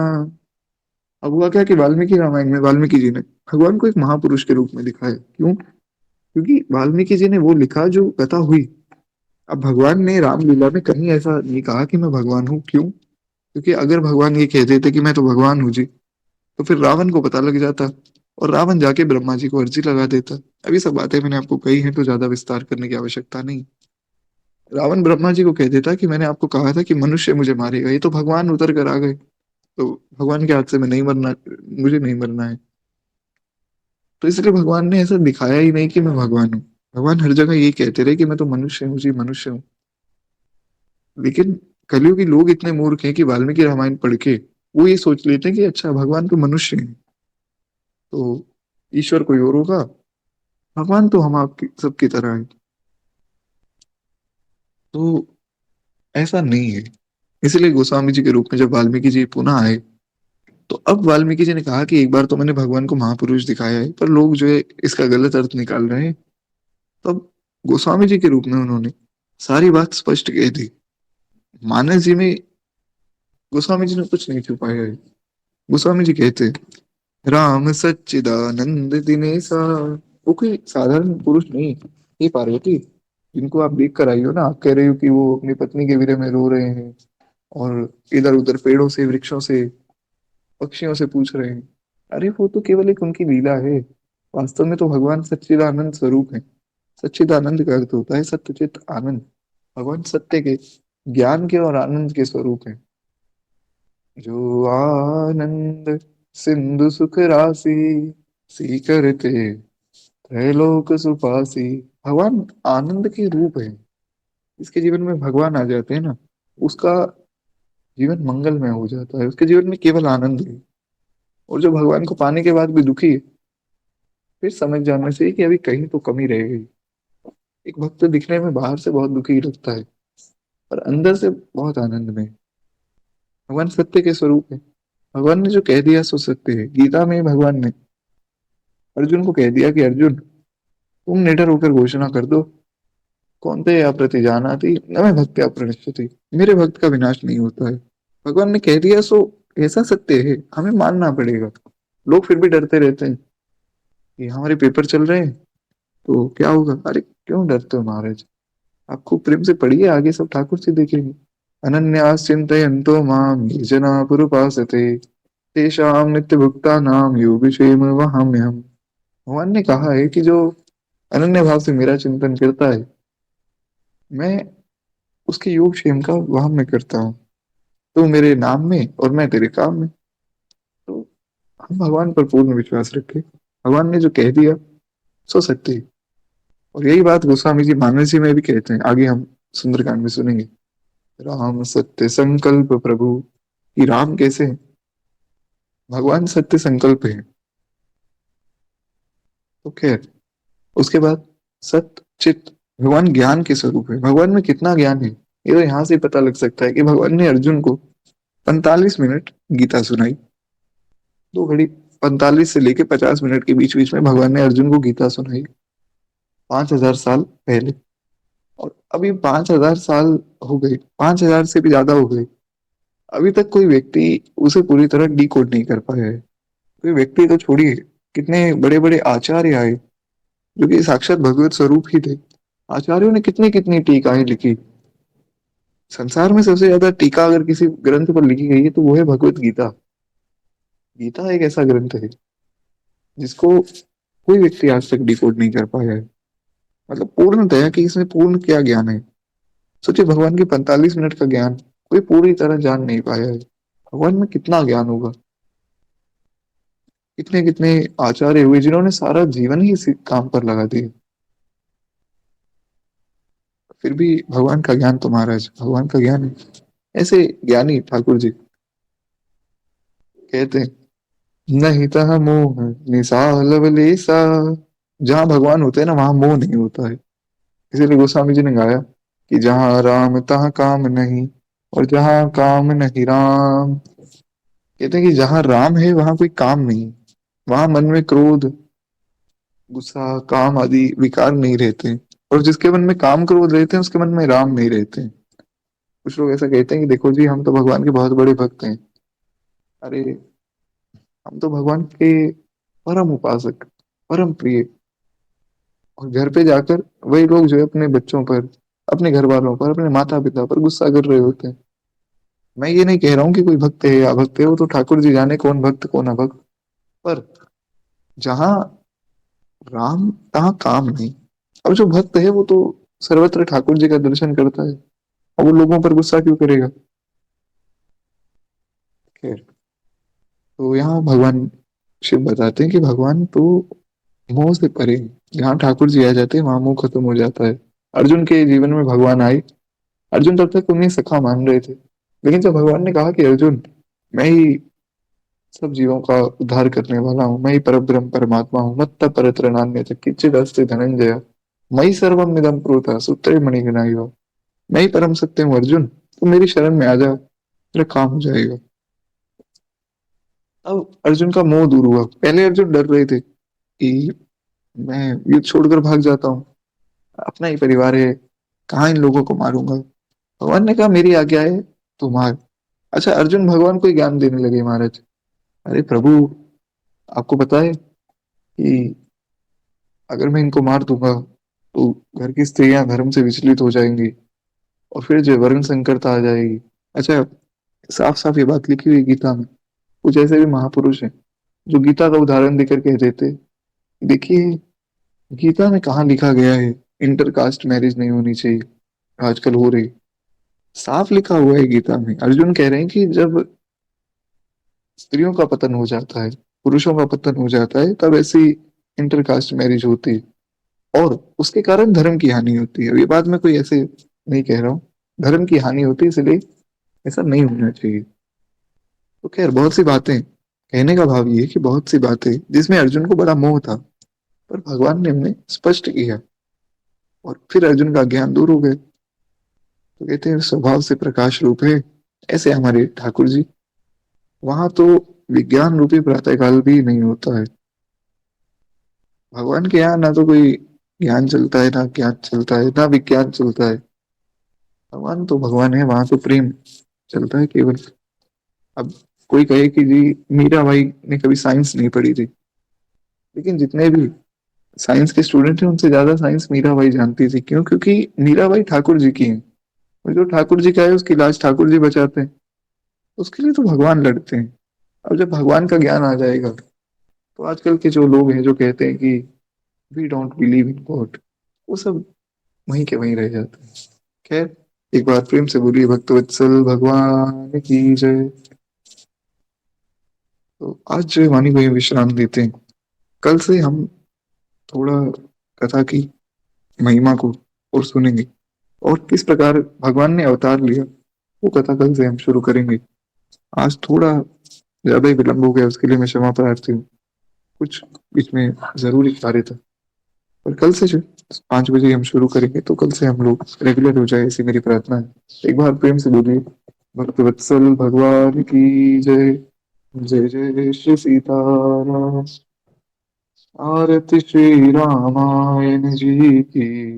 अब हुआ क्या कि वाल्मीकि रामायण में वाल्मीकि जी ने भगवान को एक महापुरुष के रूप में दिखाया। क्यों? क्योंकि वाल्मीकि जी ने वो लिखा जो कथा हुई। अब भगवान ने रामलीला में कहीं ऐसा नहीं कहा कि मैं भगवान हूँ। क्यों? क्योंकि अगर भगवान ये कह देते कि मैं तो भगवान हूँ जी, तो फिर रावण को पता लग जाता, और रावण जाके ब्रह्मा जी को अर्जी लगा देता। अब ये सब बातें मैंने आपको कही हैं तो ज्यादा विस्तार करने की आवश्यकता नहीं। रावण ब्रह्मा जी को कह देता कि मैंने आपको कहा था कि मनुष्य मुझे मारेगा, ये तो भगवान उतर कर आ गए, तो भगवान के हाथ से मैं नहीं मरना, मुझे नहीं मरना है। तो इसलिए भगवान ने ऐसा दिखाया ही नहीं कि मैं भगवान हूँ। भगवान हर जगह यही कहते रहे कि मैं तो मनुष्य हूँ जी, मनुष्य हूँ। लेकिन कलयुग के लोग इतने मूर्ख हैं कि वाल्मीकि रामायण पढ़ के वो ये सोच लेते हैं कि अच्छा भगवान तो मनुष्य है, तो ईश्वर कोई और होगा, भगवान तो हम आपकी सबकी तरह है। तो ऐसा नहीं है। इसलिए गोस्वामी जी के रूप में जब वाल्मीकि जी पुनः आए, तो अब वाल्मीकि जी ने कहा कि एक बार तो मैंने भगवान को महापुरुष दिखाया है, पर लोग जो है इसका गलत अर्थ निकाल रहे हैं। तब गोस्वामी जी के रूप में उन्होंने सारी बात स्पष्ट कह दी। मानस जी में गोस्वामी जी ने कुछ नहीं छुपाया है। गोस्वामी जी कहते हैं, राम सच्चिदानंद दिनेशा। वो कोई साधारण पुरुष नहीं। ये पार्वती, जिनको आप देख कर आई हो ना, आप कह रही हो कि वो अपनी पत्नी के विरह में रो रहे हैं और इधर उधर पेड़ों से, वृक्षों से, पक्षियों से पूछ रहे हैं। अरे वो तो केवल एक उनकी लीला है। वास्तव में तो भगवान सच्चिदानंद स्वरूप है। सच्चिदानंद का अर्थ होता है सत्यचित आनंद। भगवान सत्य के, ज्ञान के और आनंद के स्वरूप है। जो आनंद सिंधु सुख राशि, सीकरते त्रैलोक सुपासी। भगवान आनंद के रूप है। इसके जीवन में भगवान आ जाते हैं ना, उसका जीवन मंगलमय हो जाता है। उसके जीवन में केवल आनंद है। और जो भगवान को पाने के बाद भी दुखी है, फिर समझ जाना चाहिए कि अभी कहीं तो कमी रह गई। एक भक्त दिखने में बाहर से बहुत दुखी लगता है, पर अंदर से बहुत आनंद में है। भगवान सत्य के स्वरूप है। भगवान ने जो कह दिया सो सत्य है। गीता में भगवान ने अर्जुन को कह दिया कि अर्जुन, तुम निडर होकर घोषणा कर दो, कौनते या प्रति जानाति न मैं भक्त्या प्रणश्यति। मेरे भक्त का विनाश नहीं होता है। भगवान ने कह दिया सो ऐसा सत्य है, हमें मानना पड़ेगा। लोग फिर भी डरते रहते हैं कि हमारे पेपर चल रहे हैं तो क्या होगा। अरे क्यों डरते हो महाराज, आप खूब प्रेम से पढ़िए, आगे सब ठाकुर जी देखेंगे। अनन्यास चिंतयन्तो माम ये जना पुरुपासते तेषां नित्य भुक्तानां योगक्षेम वहाम्यहम्। भगवान ने कहा है कि जो अनन्य भाव से मेरा चिंतन करता है, मैं उसके योग क्षेम का वहन में करता हूँ। तू मेरे नाम में और मैं तेरे काम में। तो हम भगवान पर पूर्ण विश्वास रखें। भगवान ने जो कह दिया सो सत्य है। और यही बात गोस्वामी जी मानस जी में भी कहते हैं, आगे हम सुंदरकांड में सुनेंगे। राम सत्य संकल्प प्रभु, कि राम कैसे हैं? भगवान सत्य संकल्प है। तो खैर, उसके बाद सत्य चित, भगवान ज्ञान के स्वरूप है। भगवान में कितना ज्ञान है, ये तो यहाँ से पता लग सकता है कि भगवान ने अर्जुन को 45 मिनट गीता सुनाई। 2 घड़ी, 45 से लेके 50 मिनट के बीच बीच में भगवान ने अर्जुन को गीता सुनाई, 5,000 साल पहले। और अभी 5,000 साल हो गए, 5,000 से भी ज्यादा हो गए। अभी तक कोई व्यक्ति उसे पूरी तरह डिकोड नहीं कर पाया है। कोई व्यक्ति तो छोड़िए, कितने बड़े बड़े आचार्य आए जो कि साक्षात भगवत स्वरूप ही थे। आचार्यों ने कितनी कितनी टीकाएं लिखी। संसार में सबसे ज्यादा टीका अगर किसी ग्रंथ पर लिखी गई है तो वो है भगवत गीता। गीता एक ऐसा ग्रंथ है जिसको कोई व्यक्ति आज तक डिकोड नहीं कर पाया है। मतलब पूर्णतया कि इसमें पूर्ण क्या ज्ञान है। सोचिए, भगवान के 45 मिनट का ज्ञान कोई पूरी तरह जान नहीं पाया है। भगवान में कितना ज्ञान होगा। कितने कितने आचार्य हुए जिन्होंने सारा जीवन ही इसी काम पर लगा दिया, फिर भी भगवान का ज्ञान तो महाराज भगवान का ज्ञान है। ऐसे ज्ञानी ठाकुर जी कहते हैं, नहीं तह मोह निसा लवलेसा। जहां भगवान होते हैं ना, वहां मोह नहीं होता है। इसीलिए गोस्वामी जी ने गाया कि जहां राम तहाँ काम नहीं, और जहां काम नहीं राम। कहते हैं कि जहां राम है वहां कोई काम नहीं। वहां मन में क्रोध, गुस्सा, काम आदि विकार नहीं रहते। और जिसके मन में काम क्रोध रहते हैं उसके मन में राम नहीं रहते। कुछ लोग ऐसा कहते हैं कि देखो जी, हम तो भगवान के बहुत बड़े भक्त हैं। अरे, हम तो भगवान के परम उपासक, परम प्रिय। और घर पे जाकर वही लोग जो है अपने बच्चों पर, अपने घर वालों पर, अपने माता पिता पर गुस्सा कर रहे होते हैं। मैं ये नहीं कह रहा हूँ कि कोई भक्त है या अभक्त है, वो तो ठाकुर जी जाने कौन भक्त कौन अभक्त। पर जहाँ राम तहाँ काम नहीं। अब जो भक्त है वो तो सर्वत्र ठाकुर जी का दर्शन करता है। अब वो लोगों पर गुस्सा क्यों करेगा। खैर, तो यहाँ भगवान शिव बताते हैं कि भगवान तो मोह से परे हैं। जहाँ ठाकुर जी आ जाते हैं वहां मोह खत्म हो जाता है। अर्जुन के जीवन में भगवान आए। अर्जुन तब तक उन्हें सखा मान रहे थे, लेकिन जब भगवान ने कहा कि अर्जुन, मैं ही सब जीवों का उद्धार करने वाला हूँ, मैं ही परब्रह्म परमात्मा हूँ, मत्त परत्र नान्यत् किंचित् अस्ति धनंजय, मयि सर्वम इदं प्रोतः सूत्रे मणिगणा इव। मैं ही परम सत्य हूँ अर्जुन, तुम मेरी शरण में आ जाओ, तेरा काम हो जाएगा। अब अर्जुन का मोह दूर हुआ। पहले अर्जुन डर रहे थे कि मैं युद्ध छोड़कर भाग जाता हूँ, अपना ही परिवार है, कहाँ इन लोगों को मारूंगा। भगवान ने कहा मेरी आज्ञा है तो मार। अच्छा, अर्जुन भगवान को ही ज्ञान देने लगे महाराज। अरे प्रभु, आपको पता है कि अगर मैं इनको मार दूंगा तो घर की स्त्रियां धर्म से विचलित हो जाएंगी और फिर जो वर्ण संकरता आ जाएगी। अच्छा, साफ साफ ये बात लिखी हुई है गीता में। कुछ ऐसे भी महापुरुष हैं जो गीता का उदाहरण देकर कह देते हैं, देखिए गीता में कहाँ लिखा गया है इंटरकास्ट मैरिज नहीं होनी चाहिए, आजकल हो रही। साफ लिखा हुआ है गीता में। अर्जुन कह रहे हैं कि जब स्त्रियों का पतन हो जाता है, पुरुषों का पतन हो जाता है, तब ऐसी इंटरकास्ट मैरिज होती है और उसके कारण धर्म की हानि होती है। अब ये बात मैं कोई ऐसे नहीं कह रहा हूँ, धर्म की हानि होती है, इसलिए ऐसा नहीं होना चाहिए। तो खैर बहुत सी बातें, कहने का भाव ये है कि बहुत सी बातें जिसमें अर्जुन को बड़ा मोह था, पर भगवान ने उन्हें स्पष्ट किया और फिर अर्जुन का ज्ञान दूर हो गया। तो कहते हैं स्वभाव से प्रकाश रूप है, ऐसे हमारे ठाकुर जी। वहां तो विज्ञान रूपी प्रातःकाल भी नहीं होता है। भगवान के यहाँ ना तो कोई ज्ञान चलता है, ना ज्ञान चलता है, ना विज्ञान चलता है। भगवान तो भगवान है, वहां तो प्रेम चलता है केवल। अब कोई कहे कि जी मीराबाई ने कभी साइंस नहीं पढ़ी थी, लेकिन जितने भी साइंस के स्टूडेंट हैं उनसे ज्यादा साइंस मीराबाई जानती थी। क्यों? क्योंकि मीराबाई ठाकुर जी की है और जो ठाकुर जी का है उसकी लाज ठाकुर जी बचाते हैं। उसके लिए तो भगवान लड़ते हैं। अब जब भगवान का ज्ञान आ जाएगा तो आजकल के जो लोग हैं जो कहते हैं कि we don't believe in God, वो सब वहीं के वहीं रह जाते हैं। खैर, एक बार प्रेम से बोलिए भक्तवत्सल भगवान की जय। तो आज जो है वाणी को ही विश्राम देते हैं। कल से हम थोड़ा कथा की महिमा को और सुनेंगे और किस प्रकार भगवान ने अवतार लिया, वो कथा कल से हम शुरू करेंगे। आज थोड़ा ज्यादा ही विलंब हो गया, उसके लिए मैं क्षमा प्रार्थी हूँ। कुछ बीच में जरूरी कार्य था। पर कल से जो 5 बजे हम शुरू करेंगे, तो कल से हम लोग रेगुलर हो जाए, ऐसी मेरी प्रार्थना है। एक बार प्रेम से बोलिए भक्त वत्सल भगवान की जय। जय जय श्री सीताराम। आरती श्री रामायण जी की।